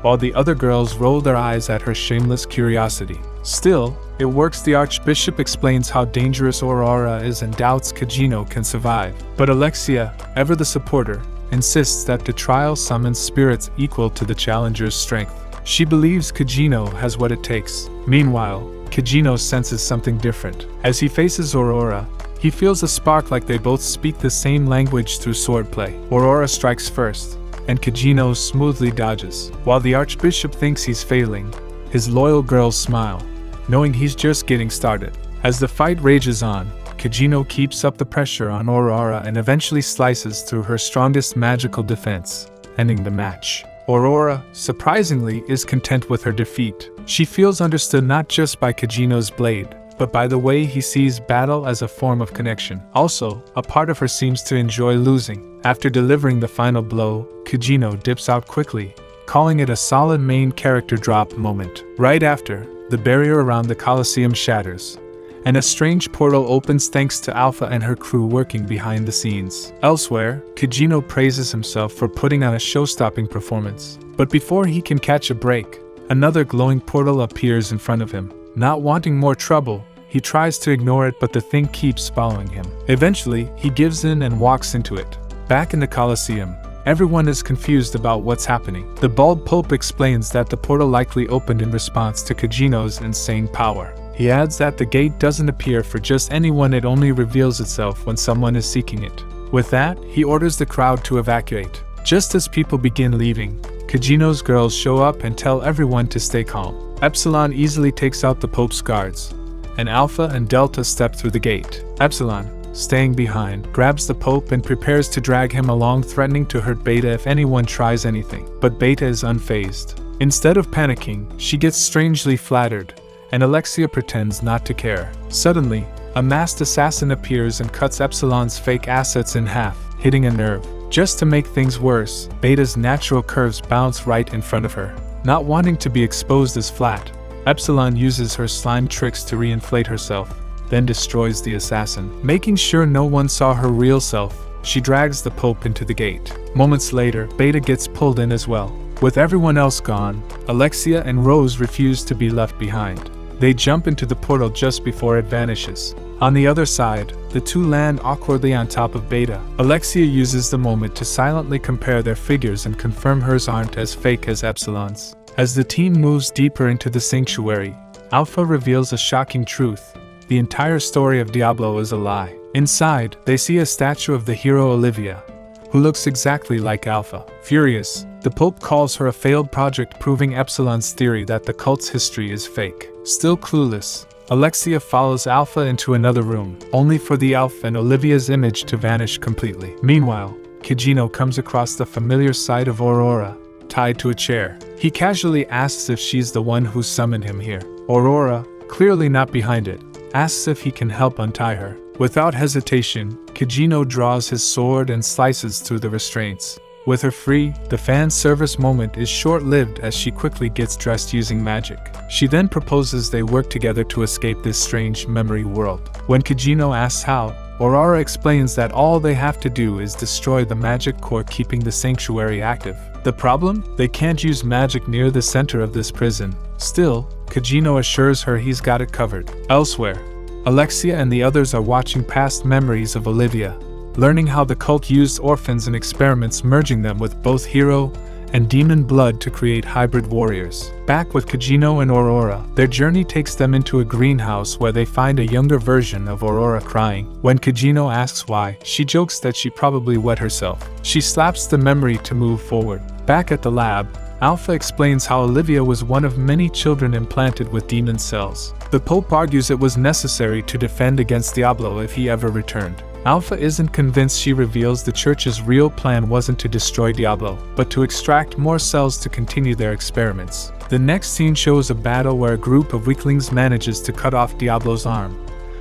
while the other girls roll their eyes at her shameless curiosity. Still, it works. The Archbishop explains how dangerous Aurora is and doubts Kagenou can survive. But Alexia, ever the supporter, insists that the trial summons spirits equal to the challenger's strength. She believes Kagenou has what it takes. Meanwhile, Kagenou senses something different. As he faces Aurora, he feels a spark, like they both speak the same language through swordplay. Aurora strikes first, and Kagenou smoothly dodges. While the Archbishop thinks he's failing, his loyal girls smile, knowing he's just getting started. As the fight rages on, Kagenou keeps up the pressure on Aurora and eventually slices through her strongest magical defense, ending the match. Aurora, surprisingly, is content with her defeat. She feels understood not just by Kagenou's blade, but by the way he sees battle as a form of connection. Also, a part of her seems to enjoy losing. After delivering the final blow, Kagenou dips out quickly, calling it a solid main character drop moment. Right after, the barrier around the Colosseum shatters, and a strange portal opens thanks to Alpha and her crew working behind the scenes. Elsewhere, Kagenou praises himself for putting on a show-stopping performance. But before he can catch a break, another glowing portal appears in front of him. Not wanting more trouble, he tries to ignore it, but the thing keeps following him. Eventually, he gives in and walks into it. Back in the Colosseum, everyone is confused about what's happening. The bald Pope explains that the portal likely opened in response to Kagenou's insane power. He adds that the gate doesn't appear for just anyone, it only reveals itself when someone is seeking it. With that, he orders the crowd to evacuate. Just as people begin leaving, Kagenou's girls show up and tell everyone to stay calm. Epsilon easily takes out the Pope's guards, and Alpha and Delta step through the gate. Epsilon, staying behind, grabs the Pope and prepares to drag him along, threatening to hurt Beta if anyone tries anything. But Beta is unfazed. Instead of panicking, she gets strangely flattered, and Alexia pretends not to care. Suddenly, a masked assassin appears and cuts Epsilon's fake assets in half, hitting a nerve. Just to make things worse, Beta's natural curves bounce right in front of her. Not wanting to be exposed as flat, Epsilon uses her slime tricks to reinflate herself, then destroys the assassin. Making sure no one saw her real self, she drags the Pope into the gate. Moments later, Beta gets pulled in as well. With everyone else gone, Alexia and Rose refuse to be left behind. They jump into the portal just before it vanishes. On the other side, the two land awkwardly on top of Beta. Alexia uses the moment to silently compare their figures and confirm hers aren't as fake as Epsilon's. As the team moves deeper into the sanctuary, Alpha reveals a shocking truth. The entire story of Diablo is a lie. Inside, they see a statue of the hero Olivia, who looks exactly like Alpha. Furious, the Pope calls her a failed project, proving Epsilon's theory that the cult's history is fake. Still clueless, Alexia follows Alpha into another room, only for the elf and Olivia's image to vanish completely. Meanwhile, Kagenou comes across the familiar sight of Aurora, tied to a chair. He casually asks if she's the one who summoned him here. Aurora, clearly not behind it, asks if he can help untie her. Without hesitation, Kagenou draws his sword and slices through the restraints. With her free, the fan service moment is short-lived as she quickly gets dressed using magic. She then proposes they work together to escape this strange memory world. When Kagenou asks how, Aurora explains that all they have to do is destroy the magic core keeping the sanctuary active. The problem? They can't use magic near the center of this prison. Still, Kagenou assures her he's got it covered. Elsewhere, Alexia and the others are watching past memories of Olivia, learning how the cult used orphans in experiments, merging them with both hero and demon blood to create hybrid warriors. Back with Kagenou and Aurora, their journey takes them into a greenhouse where they find a younger version of Aurora crying. When Kagenou asks why, she jokes that she probably wet herself. She slaps the memory to move forward. Back at the lab, Alpha explains how Olivia was one of many children implanted with demon cells. The Pope argues it was necessary to defend against Diablo if he ever returned. Alpha isn't convinced. She reveals the church's real plan wasn't to destroy Diablo, but to extract more cells to continue their experiments. The next scene shows a battle where a group of weaklings manages to cut off Diablo's arm,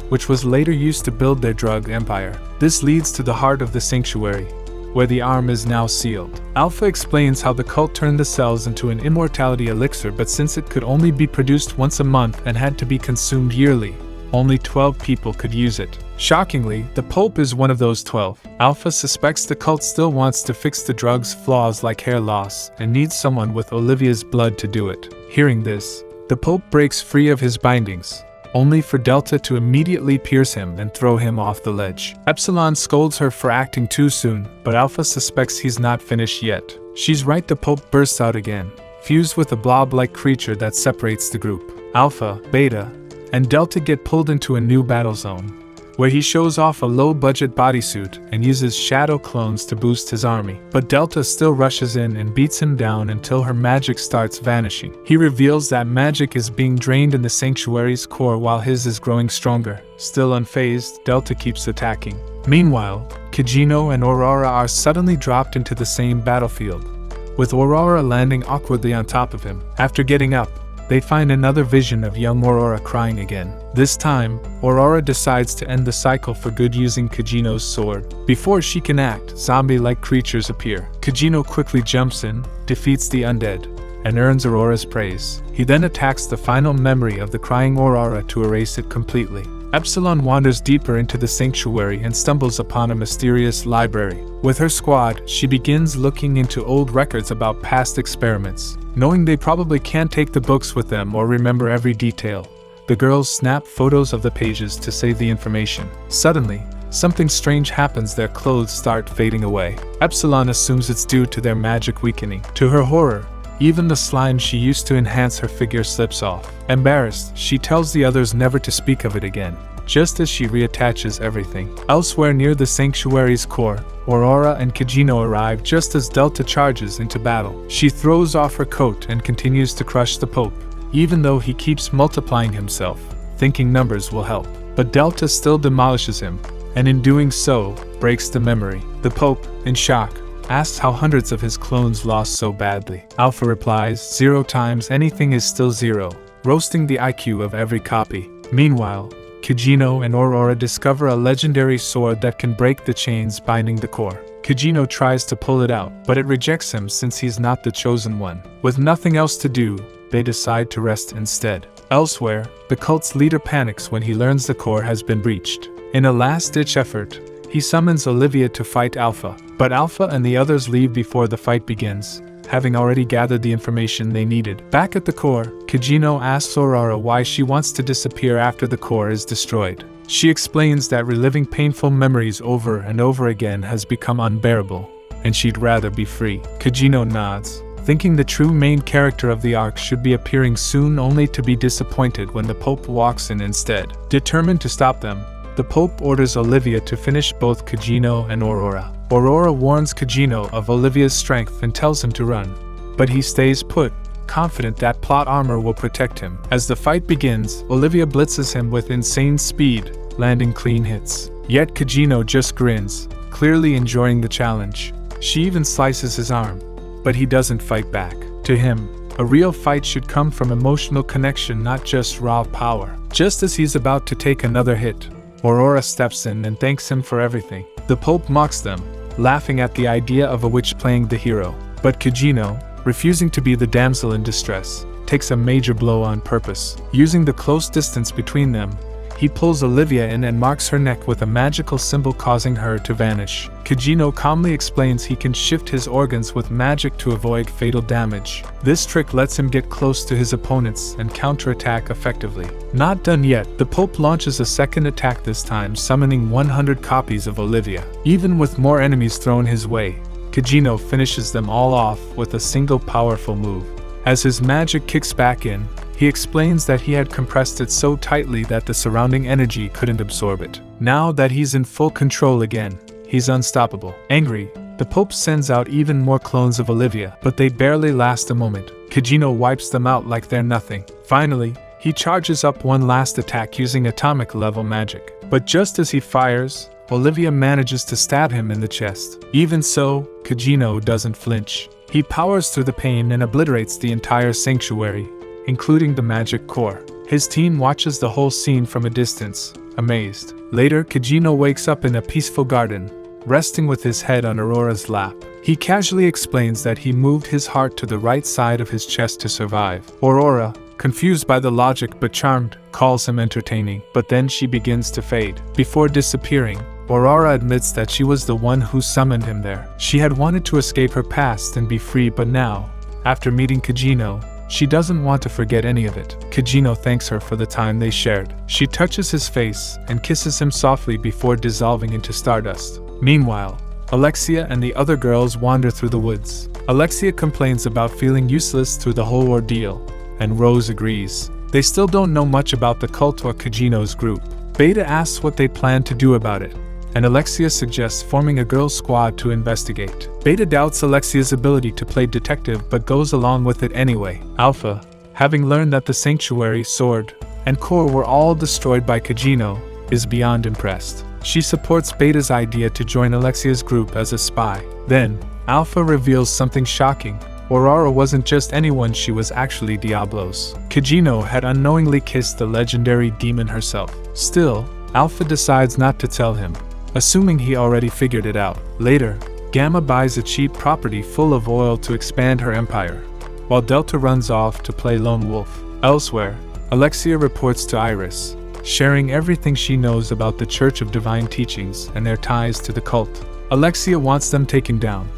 which was later used to build their drug empire. This leads to the heart of the sanctuary, where the arm is now sealed. Alpha explains how the cult turned the cells into an immortality elixir, but since it could only be produced once a month and had to be consumed yearly, only 12 people could use it. Shockingly, the Pope is one of those 12. Alpha suspects the cult still wants to fix the drug's flaws like hair loss and needs someone with Olivia's blood to do it. Hearing this, the Pope breaks free of his bindings, only for Delta to immediately pierce him and throw him off the ledge. Epsilon scolds her for acting too soon, but Alpha suspects he's not finished yet. She's right, the Pope bursts out again, fused with a blob-like creature that separates the group. Alpha, Beta, and Delta get pulled into a new battle zone, where he shows off a low-budget bodysuit and uses shadow clones to boost his army. But Delta still rushes in and beats him down until her magic starts vanishing. He reveals that magic is being drained in the sanctuary's core while his is growing stronger. Still unfazed, Delta keeps attacking. Meanwhile, Kagenou and Aurora are suddenly dropped into the same battlefield, with Aurora landing awkwardly on top of him. After getting up, they find another vision of young Aurora crying again. This time, Aurora decides to end the cycle for good using Kagenou's sword. Before she can act, zombie-like creatures appear. Kagenou quickly jumps in, defeats the undead, and earns Aurora's praise. He then attacks the final memory of the crying Aurora to erase it completely. Epsilon wanders deeper into the sanctuary and stumbles upon a mysterious library. With her squad, she begins looking into old records about past experiments. Knowing they probably can't take the books with them or remember every detail, the girls snap photos of the pages to save the information. Suddenly, something strange happens. Their clothes start fading away. Epsilon assumes it's due to their magic weakening. To her horror, even the slime she used to enhance her figure slips off. Embarrassed, she tells the others never to speak of it again, just as she reattaches everything. Elsewhere near the sanctuary's core, Aurora and Kagenou arrive just as Delta charges into battle. She throws off her coat and continues to crush the Pope, even though he keeps multiplying himself, thinking numbers will help. But Delta still demolishes him, and in doing so, breaks the memory. The Pope, in shock, asks how hundreds of his clones lost so badly. Alpha replies, 0 times anything is still 0, roasting the IQ of every copy. Meanwhile, Kagenou and Aurora discover a legendary sword that can break the chains binding the core. Kagenou tries to pull it out, but it rejects him since he's not the chosen one. With nothing else to do, they decide to rest instead. Elsewhere, the cult's leader panics when he learns the core has been breached. In a last-ditch effort, he summons Olivia to fight Alpha, but Alpha and the others leave before the fight begins, having already gathered the information they needed. Back at the core, Kagenou asks Aurora why she wants to disappear after the core is destroyed. She explains that reliving painful memories over and over again has become unbearable, and she'd rather be free. Kagenou nods, thinking the true main character of the arc should be appearing soon, only to be disappointed when the Pope walks in instead. Determined to stop them, the Pope orders Olivia to finish both Kagenou and Aurora. Aurora warns Kagenou of Olivia's strength and tells him to run, but he stays put, confident that plot armor will protect him. As the fight begins, Olivia blitzes him with insane speed, landing clean hits. Yet Kagenou just grins, clearly enjoying the challenge. She even slices his arm, but he doesn't fight back. To him, a real fight should come from emotional connection, not just raw power. Just as he's about to take another hit, Aurora steps in and thanks him for everything. The Pope mocks them, laughing at the idea of a witch playing the hero. But Kagenou, refusing to be the damsel in distress, takes a major blow on purpose. Using the close distance between them, he pulls Olivia in and marks her neck with a magical symbol, causing her to vanish. Kagenou calmly explains he can shift his organs with magic to avoid fatal damage. This trick lets him get close to his opponents and counterattack effectively. Not done yet, the Pope launches a second attack, this time summoning 100 copies of Olivia. Even with more enemies thrown his way, Kagenou finishes them all off with a single powerful move. As his magic kicks back in, he explains that he had compressed it so tightly that the surrounding energy couldn't absorb it. Now that he's in full control again, he's unstoppable. Angry, the Pope sends out even more clones of Olivia, but they barely last a moment. Kagenou wipes them out like they're nothing. Finally, he charges up one last attack using atomic-level magic. But just as he fires, Olivia manages to stab him in the chest. Even so, Kagenou doesn't flinch. He powers through the pain and obliterates the entire sanctuary, including the magic core. His team watches the whole scene from a distance, amazed. Later, Kagenou wakes up in a peaceful garden, resting with his head on Aurora's lap. He casually explains that he moved his heart to the right side of his chest to survive. Aurora, confused by the logic but charmed, calls him entertaining, but then she begins to fade. Before disappearing, Aurora admits that she was the one who summoned him there. She had wanted to escape her past and be free, but now, after meeting Kagenou, she doesn't want to forget any of it. Kagenou thanks her for the time they shared. She touches his face and kisses him softly before dissolving into stardust. Meanwhile, Alexia and the other girls wander through the woods. Alexia complains about feeling useless through the whole ordeal, and Rose agrees. They still don't know much about the cult or Kagenou's group. Beta asks what they plan to do about it, and Alexia suggests forming a girl squad to investigate. Beta doubts Alexia's ability to play detective but goes along with it anyway. Alpha, having learned that the Sanctuary, Sword, and Core were all destroyed by Kagenou, is beyond impressed. She supports Beta's idea to join Alexia's group as a spy. Then, Alpha reveals something shocking. Aurora wasn't just anyone, she was actually Diablos. Kagenou had unknowingly kissed the legendary demon herself. Still, Alpha decides not to tell him, assuming he already figured it out. Later, Gamma buys a cheap property full of oil to expand her empire, while Delta runs off to play lone wolf. Elsewhere, Alexia reports to Iris, sharing everything she knows about the Church of Divine Teachings and their ties to the cult. Alexia wants them taken down,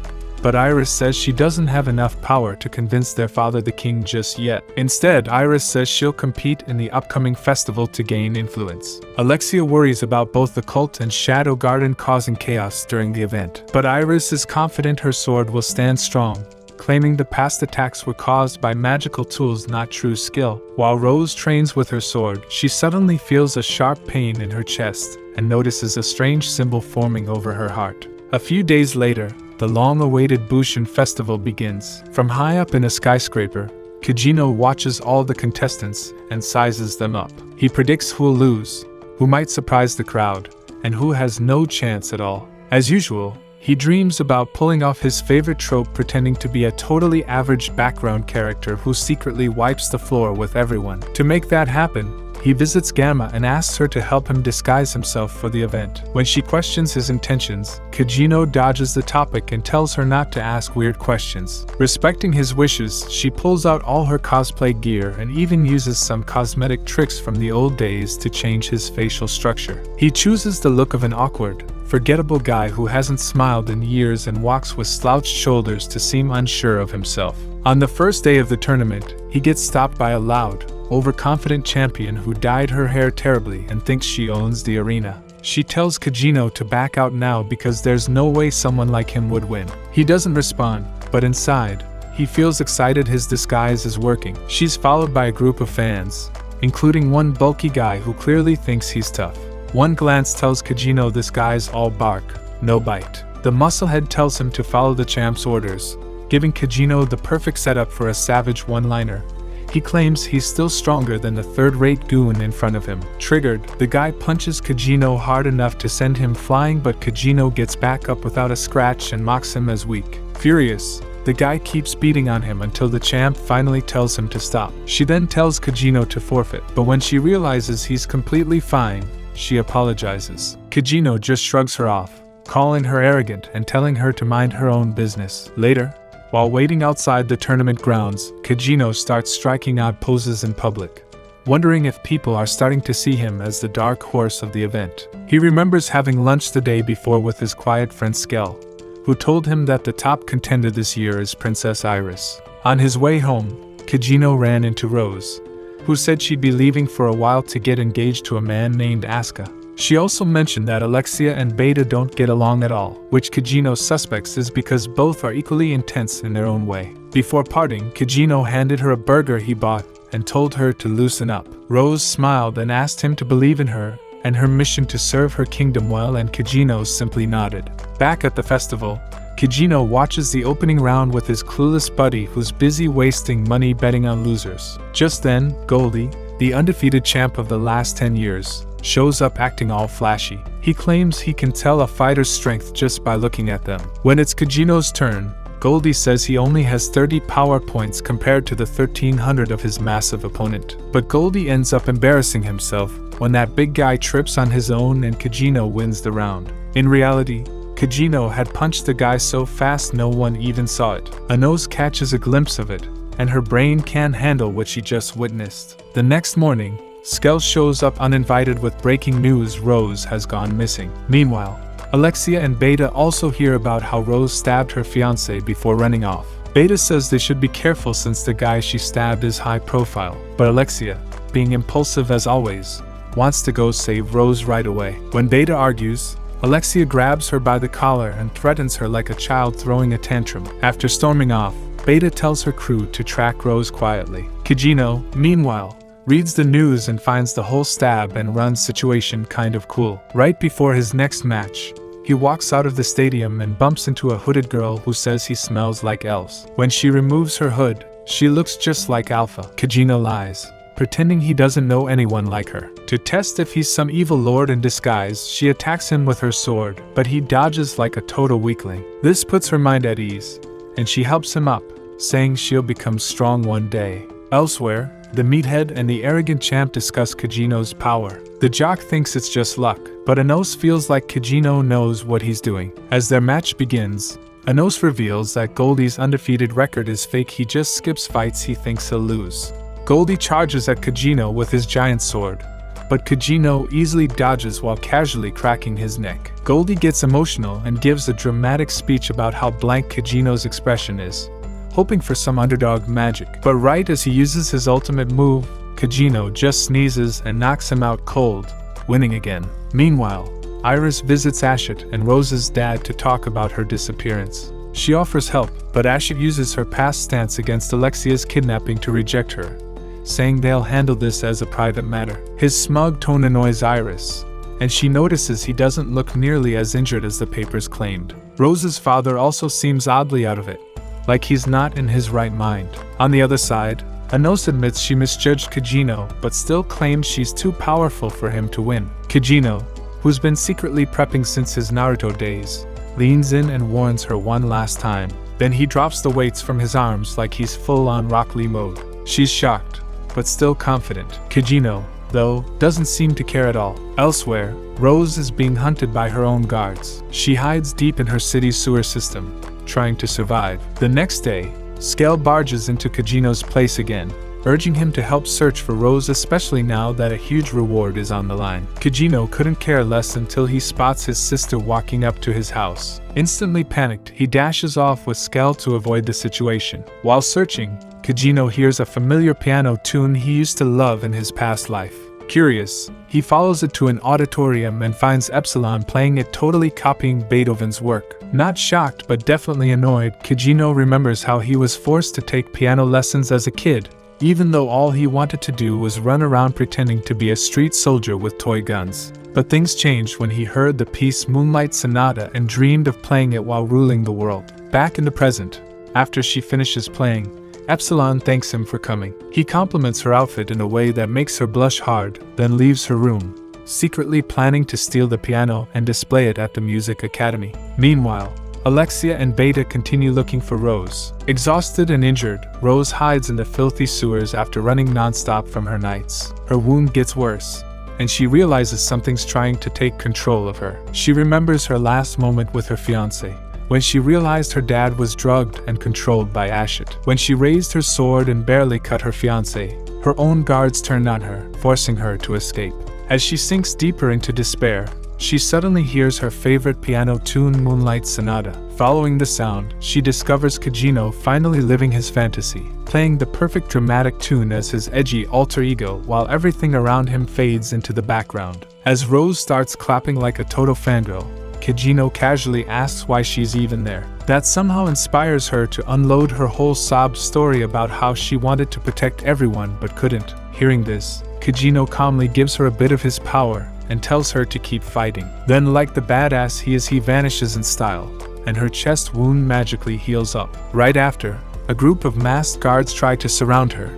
but Iris says she doesn't have enough power to convince their father the king just yet. Instead, Iris says she'll compete in the upcoming festival to gain influence. Alexia worries about both the cult and Shadow Garden causing chaos during the event, but Iris is confident her sword will stand strong, claiming the past attacks were caused by magical tools, not true skill. While Rose trains with her sword, she suddenly feels a sharp pain in her chest and notices a strange symbol forming over her heart. A few days later, the long-awaited Bushian Festival begins. From high up in a skyscraper, Kagenou watches all the contestants and sizes them up. He predicts who'll lose, who might surprise the crowd, and who has no chance at all. As usual, he dreams about pulling off his favorite trope, pretending to be a totally average background character who secretly wipes the floor with everyone. To make that happen, he visits Gamma and asks her to help him disguise himself for the event. When she questions his intentions, Kagenou dodges the topic and tells her not to ask weird questions. Respecting his wishes, she pulls out all her cosplay gear and even uses some cosmetic tricks from the old days to change his facial structure. He chooses the look of an awkward, forgettable guy who hasn't smiled in years and walks with slouched shoulders to seem unsure of himself. On the first day of the tournament, he gets stopped by a loud, overconfident champion who dyed her hair terribly and thinks she owns the arena. She tells Kagenou to back out now because there's no way someone like him would win. He doesn't respond, but inside, he feels excited his disguise is working. She's followed by a group of fans, including one bulky guy who clearly thinks he's tough. One glance tells Kagenou this guy's all bark, no bite. The musclehead tells him to follow the champ's orders, giving Kagenou the perfect setup for a savage one-liner. He claims he's still stronger than the third-rate goon in front of him. Triggered, the guy punches Kagenou hard enough to send him flying, but Kagenou gets back up without a scratch and mocks him as weak. Furious, the guy keeps beating on him until the champ finally tells him to stop. She then tells Kagenou to forfeit, but when she realizes he's completely fine, she apologizes. Kagenou just shrugs her off, calling her arrogant and telling her to mind her own business. Later, while waiting outside the tournament grounds, Kagenou starts striking odd poses in public, wondering if people are starting to see him as the dark horse of the event. He remembers having lunch the day before with his quiet friend Skell, who told him that the top contender this year is Princess Iris. On his way home, Kagenou ran into Rose, who said she'd be leaving for a while to get engaged to a man named Asuka. She also mentioned that Alexia and Beta don't get along at all, which Kagenou suspects is because both are equally intense in their own way. Before parting, Kagenou handed her a burger he bought and told her to loosen up. Rose smiled and asked him to believe in her and her mission to serve her kingdom well, and Kagenou simply nodded. Back at the festival, Kagenou watches the opening round with his clueless buddy who's busy wasting money betting on losers. Just then, Goldie, the undefeated champ of the last 10 years, shows up acting all flashy. He claims he can tell a fighter's strength just by looking at them. When it's Kagenou's turn, Goldie says he only has 30 power points compared to the 1300 of his massive opponent. But Goldie ends up embarrassing himself when that big guy trips on his own and Kagenou wins the round. In reality, Kagenou had punched the guy so fast no one even saw it. A nose catches a glimpse of it, and her brain can't handle what she just witnessed. The next morning, Skell shows up uninvited with breaking news: Rose has gone missing. Meanwhile, Alexia and Beta also hear about how Rose stabbed her fiancé before running off. Beta says they should be careful since the guy she stabbed is high profile, but Alexia, being impulsive as always, wants to go save Rose right away. When Beta argues, Alexia grabs her by the collar and threatens her like a child throwing a tantrum. After storming off, Beta tells her crew to track Rose quietly. Kagenou, meanwhile, reads the news and finds the whole stab and run situation kind of cool. Right before his next match, he walks out of the stadium and bumps into a hooded girl who says he smells like elves. When she removes her hood, she looks just like Alpha. Kagenou lies, pretending he doesn't know anyone like her. To test if he's some evil lord in disguise, she attacks him with her sword, but he dodges like a total weakling. This puts her mind at ease, and she helps him up, saying she'll become strong one day. Elsewhere, the meathead and the arrogant champ discuss Kagenou's power. The jock thinks it's just luck, but Anos feels like Kagenou knows what he's doing. As their match begins, Anos reveals that Goldie's undefeated record is fake. He just skips fights he thinks he'll lose. Goldie charges at Kagenou with his giant sword, but Kagenou easily dodges while casually cracking his neck. Goldie gets emotional and gives a dramatic speech about how blank Kagenou's expression is, hoping for some underdog magic. But right as he uses his ultimate move, Kagenou just sneezes and knocks him out cold, winning again. Meanwhile, Iris visits Ashit and Rose's dad to talk about her disappearance. She offers help, but Ashit uses her past stance against Alexia's kidnapping to reject her, saying they'll handle this as a private matter. His smug tone annoys Iris, and she notices he doesn't look nearly as injured as the papers claimed. Rose's father also seems oddly out of it, like he's not in his right mind. On the other side, Anos admits she misjudged Kagenou, but still claims she's too powerful for him to win. Kagenou, who's been secretly prepping since his Naruto days, leans in and warns her one last time. Then he drops the weights from his arms like he's full-on Rock Lee mode. She's shocked, but still confident. Kagenou, though, doesn't seem to care at all. Elsewhere, Rose is being hunted by her own guards. She hides deep in her city's sewer system, trying to survive. The next day, Skell barges into Kagenou's place again, urging him to help search for Rose, especially now that a huge reward is on the line. Kagenou couldn't care less until he spots his sister walking up to his house. Instantly panicked, he dashes off with Skell to avoid the situation. While searching, Kagenou hears a familiar piano tune he used to love in his past life. Curious, he follows it to an auditorium and finds Epsilon playing it, totally copying Beethoven's work. Not shocked but definitely annoyed, Kagenou remembers how he was forced to take piano lessons as a kid, even though all he wanted to do was run around pretending to be a street soldier with toy guns. But things changed when he heard the piece Moonlight Sonata and dreamed of playing it while ruling the world. Back in the present, after she finishes playing, Epsilon thanks him for coming. He compliments her outfit in a way that makes her blush hard, then leaves her room, secretly planning to steal the piano and display it at the music academy. Meanwhile, Alexia and Beta continue looking for Rose. Exhausted and injured, Rose hides in the filthy sewers after running non-stop from her nights. Her wound gets worse, and she realizes something's trying to take control of her. She remembers her last moment with her fiancé, when she realized her dad was drugged and controlled by Ashit. When she raised her sword and barely cut her fiancé, her own guards turned on her, forcing her to escape. As she sinks deeper into despair, she suddenly hears her favorite piano tune, Moonlight Sonata. Following the sound, she discovers Kagenou finally living his fantasy, playing the perfect dramatic tune as his edgy alter ego while everything around him fades into the background. As Rose starts clapping like a total fangirl, Kagenou casually asks why she's even there. That somehow inspires her to unload her whole sob story about how she wanted to protect everyone but couldn't. Hearing this, Kagenou calmly gives her a bit of his power and tells her to keep fighting. Then, like the badass he is, he vanishes in style, and her chest wound magically heals up. Right after, a group of masked guards try to surround her,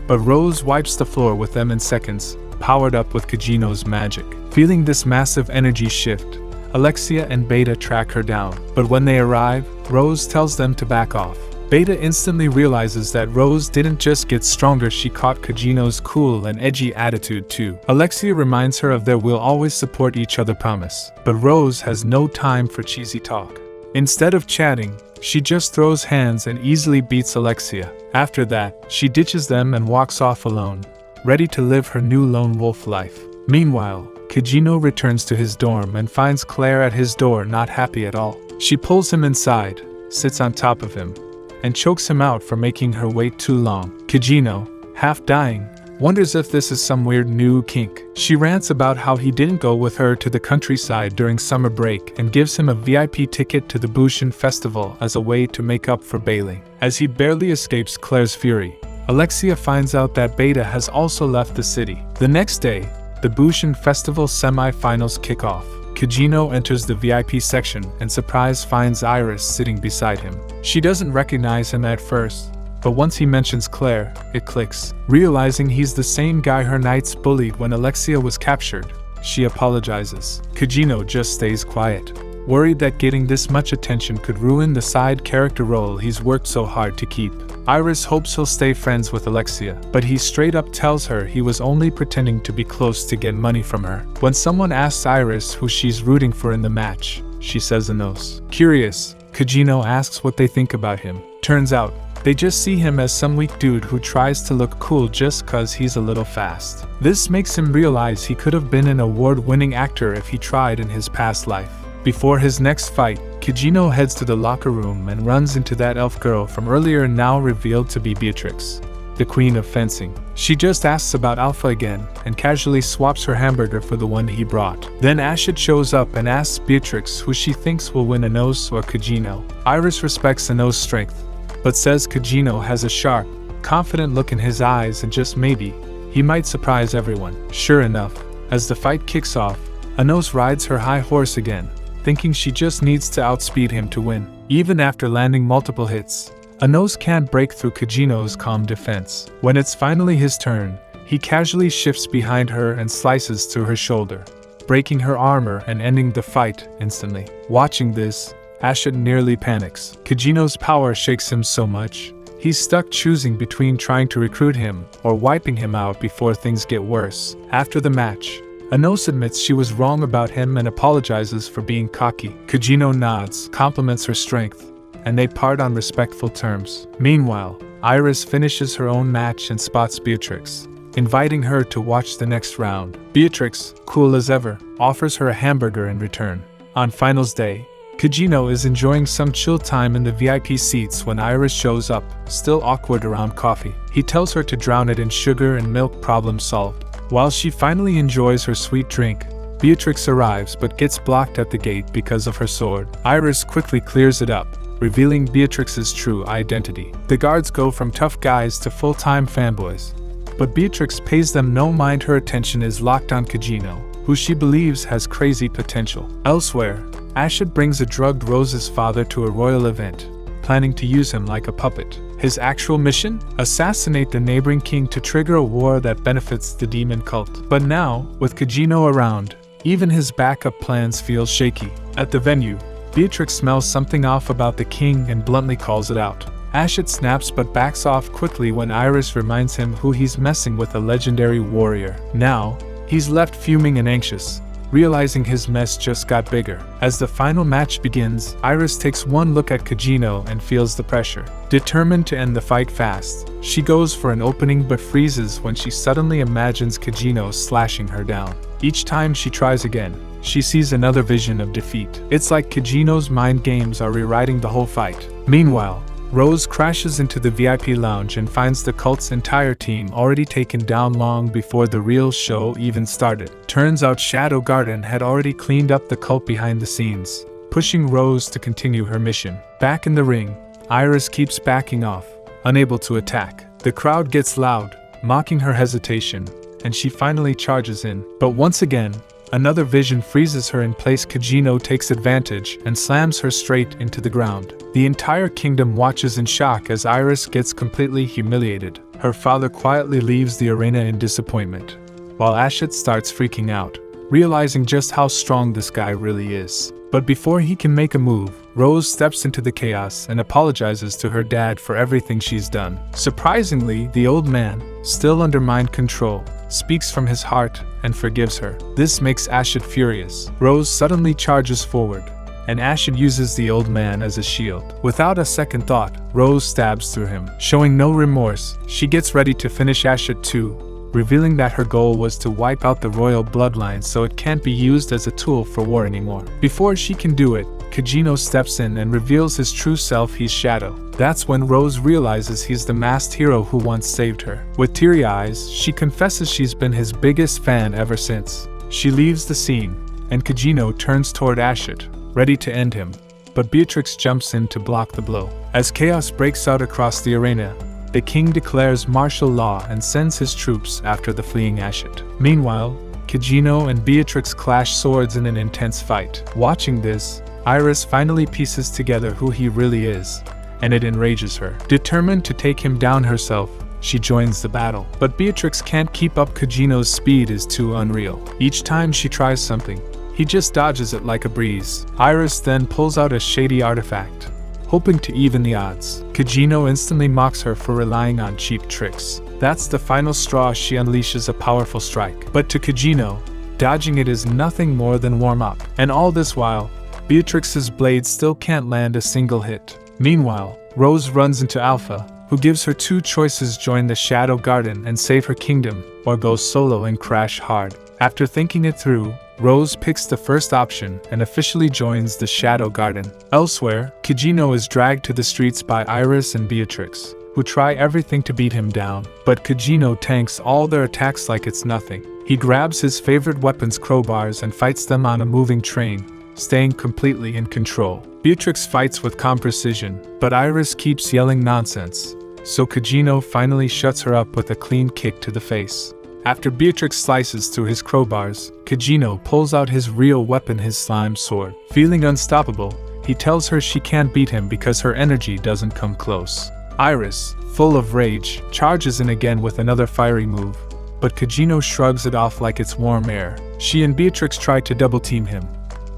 but Rose wipes the floor with them in seconds, powered up with Kagenou's magic. Feeling this massive energy shift, Alexia and Beta track her down, but when they arrive, Rose tells them to back off. Beta instantly realizes that Rose didn't just get stronger, she caught Kagenou's cool and edgy attitude too. Alexia reminds her of their "we'll always support each other" promise, but Rose has no time for cheesy talk. Instead of chatting, She just throws hands and easily beats Alexia. After that, she ditches them and walks off alone, ready to live her new lone wolf life. Meanwhile, Kagenou returns to his dorm and finds Clare at his door, not happy at all. She pulls him inside, sits on top of him, and chokes him out for making her wait too long. Kagenou, half dying, wonders if this is some weird new kink. She rants about how he didn't go with her to the countryside during summer break and gives him a VIP ticket to the Bushian Festival as a way to make up for bailing. As he barely escapes Clare's fury, Alexia finds out that Beta has also left the city. The next day, the Bushian Festival semi-finals kick off. Kagenou enters the VIP section and surprise finds Iris sitting beside him. She doesn't recognize him at first, but once he mentions Clare, it clicks. Realizing he's the same guy her knights bullied when Alexia was captured, she apologizes. Kagenou just stays quiet, worried that getting this much attention could ruin the side character role he's worked so hard to keep. Iris hopes he'll stay friends with Alexia, but he straight up tells her he was only pretending to be close to get money from her. When someone asks Iris who she's rooting for in the match, she says Anos. Curious, Kagenou asks what they think about him. Turns out, they just see him as some weak dude who tries to look cool just cause he's a little fast. This makes him realize he could have been an award-winning actor if he tried in his past life. Before his next fight, Kagenou heads to the locker room and runs into that elf girl from earlier, now revealed to be Beatrix, the queen of fencing. She just asks about Alpha again and casually swaps her hamburger for the one he brought. Then Ashit shows up and asks Beatrix who she thinks will win, Anos or Kagenou. Iris respects Anos' strength, but says Kagenou has a sharp, confident look in his eyes and just maybe, he might surprise everyone. Sure enough, as the fight kicks off, Anos rides her high horse again, thinking she just needs to outspeed him to win. Even after landing multiple hits, Anos can't break through Kagenou's calm defense. When it's finally his turn, he casually shifts behind her and slices through her shoulder, breaking her armor and ending the fight instantly. Watching this, Ashit nearly panics. Kagenou's power shakes him so much, he's stuck choosing between trying to recruit him or wiping him out before things get worse. After the match, Anos admits she was wrong about him and apologizes for being cocky. Kagenou nods, compliments her strength, and they part on respectful terms. Meanwhile, Iris finishes her own match and spots Beatrix, inviting her to watch the next round. Beatrix, cool as ever, offers her a hamburger in return. On finals day, Kagenou is enjoying some chill time in the VIP seats when Iris shows up, still awkward around coffee. He tells her to drown it in sugar and milk, problem solved. While she finally enjoys her sweet drink, Beatrix arrives but gets blocked at the gate because of her sword. Iris quickly clears it up, revealing Beatrix's true identity. The guards go from tough guys to full-time fanboys, but Beatrix pays them no mind. Her attention is locked on Kagenou, who she believes has crazy potential. Elsewhere, Ashit brings a drugged Rose's father to a royal event, planning to use him like a puppet. His actual mission? Assassinate the neighboring king to trigger a war that benefits the demon cult. But now, with Kagenou around, even his backup plans feel shaky. At the venue, Beatrix smells something off about the king and bluntly calls it out. Ashit snaps but backs off quickly when Iris reminds him who he's messing with, a legendary warrior. Now, he's left fuming and anxious, realizing his mess just got bigger. As the final match begins, Iris takes one look at Kagenou and feels the pressure. Determined to end the fight fast, she goes for an opening but freezes when she suddenly imagines Kagenou slashing her down. Each time she tries again, she sees another vision of defeat. It's like Kagenou's mind games are rewriting the whole fight. Meanwhile, Rose crashes into the VIP lounge and finds the cult's entire team already taken down long before the real show even started. Turns out Shadow Garden had already cleaned up the cult behind the scenes, pushing Rose to continue her mission. Back in the ring, Iris keeps backing off, unable to attack. The crowd gets loud, mocking her hesitation, and she finally charges in. But once again, another vision freezes her in place. Kagenou takes advantage and slams her straight into the ground. The entire kingdom watches in shock as Iris gets completely humiliated. Her father quietly leaves the arena in disappointment, while Ashit starts freaking out, realizing just how strong this guy really is. But before he can make a move, Rose steps into the chaos and apologizes to her dad for everything she's done. Surprisingly, the old man, still under mind control, speaks from his heart and forgives her. This makes Ashit furious. Rose suddenly charges forward, and Ashit uses the old man as a shield. Without a second thought, Rose stabs through him. Showing no remorse, she gets ready to finish Ashit too, revealing that her goal was to wipe out the royal bloodline so it can't be used as a tool for war anymore. Before she can do it, Kagenou steps in and reveals his true self, he's Shadow. That's when Rose realizes he's the masked hero who once saved her. With teary eyes, she confesses she's been his biggest fan ever since. She leaves the scene, and Kagenou turns toward Ashit, ready to end him, but Beatrix jumps in to block the blow. As chaos breaks out across the arena, the king declares martial law and sends his troops after the fleeing Ashit. Meanwhile, Kagenou and Beatrix clash swords in an intense fight. Watching this, Iris finally pieces together who he really is, and it enrages her. Determined to take him down herself, she joins the battle. But Beatrix can't keep up. Kagenou's speed is too unreal. Each time she tries something, he just dodges it like a breeze. Iris then pulls out a shady artifact, hoping to even the odds. Kagenou instantly mocks her for relying on cheap tricks. That's the final straw. She unleashes a powerful strike. But to Kagenou, dodging it is nothing more than warm-up. And all this while, Beatrix's blade still can't land a single hit. Meanwhile, Rose runs into Alpha, who gives her two choices: join the Shadow Garden and save her kingdom, or go solo and crash hard. After thinking it through, Rose picks the first option and officially joins the Shadow Garden. Elsewhere, Kagenou is dragged to the streets by Iris and Beatrix, who try everything to beat him down, but Kagenou tanks all their attacks like it's nothing. He grabs his favorite weapons, crowbars, and fights them on a moving train, staying completely in control. Beatrix fights with calm precision, but Iris keeps yelling nonsense, so Kagenou finally shuts her up with a clean kick to the face. After Beatrix slices through his crowbars, Kagenou pulls out his real weapon, his slime sword. Feeling unstoppable, he tells her she can't beat him because her energy doesn't come close. Iris, full of rage, charges in again with another fiery move, but Kagenou shrugs it off like it's warm air. She and Beatrix try to double-team him,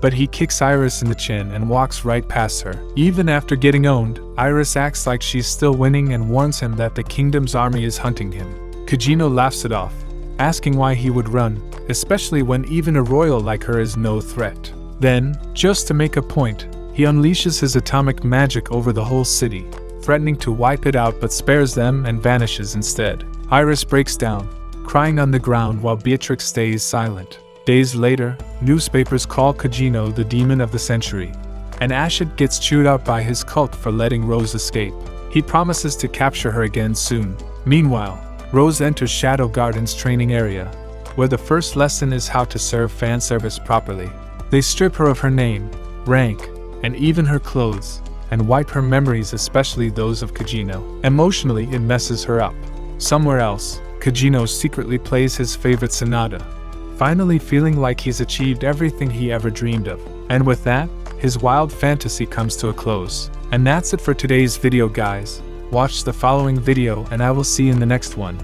but he kicks Iris in the chin and walks right past her. Even after getting owned, Iris acts like she's still winning and warns him that the kingdom's army is hunting him. Kagenou laughs it off, asking why he would run, especially when even a royal like her is no threat. Then, just to make a point, he unleashes his atomic magic over the whole city, threatening to wipe it out but spares them and vanishes instead. Iris breaks down, crying on the ground while Beatrix stays silent. Days later, newspapers call Kagenou the demon of the century, and Ashit gets chewed out by his cult for letting Rose escape. He promises to capture her again soon. Meanwhile, Rose enters Shadow Garden's training area, where the first lesson is how to serve fan service properly. They strip her of her name, rank, and even her clothes, and wipe her memories, especially those of Kagenou. Emotionally, it messes her up. Somewhere else, Kagenou secretly plays his favorite sonata, finally feeling like he's achieved everything he ever dreamed of. And with that, his wild fantasy comes to a close. And that's it for today's video, guys. Watch the following video and I will see you in the next one.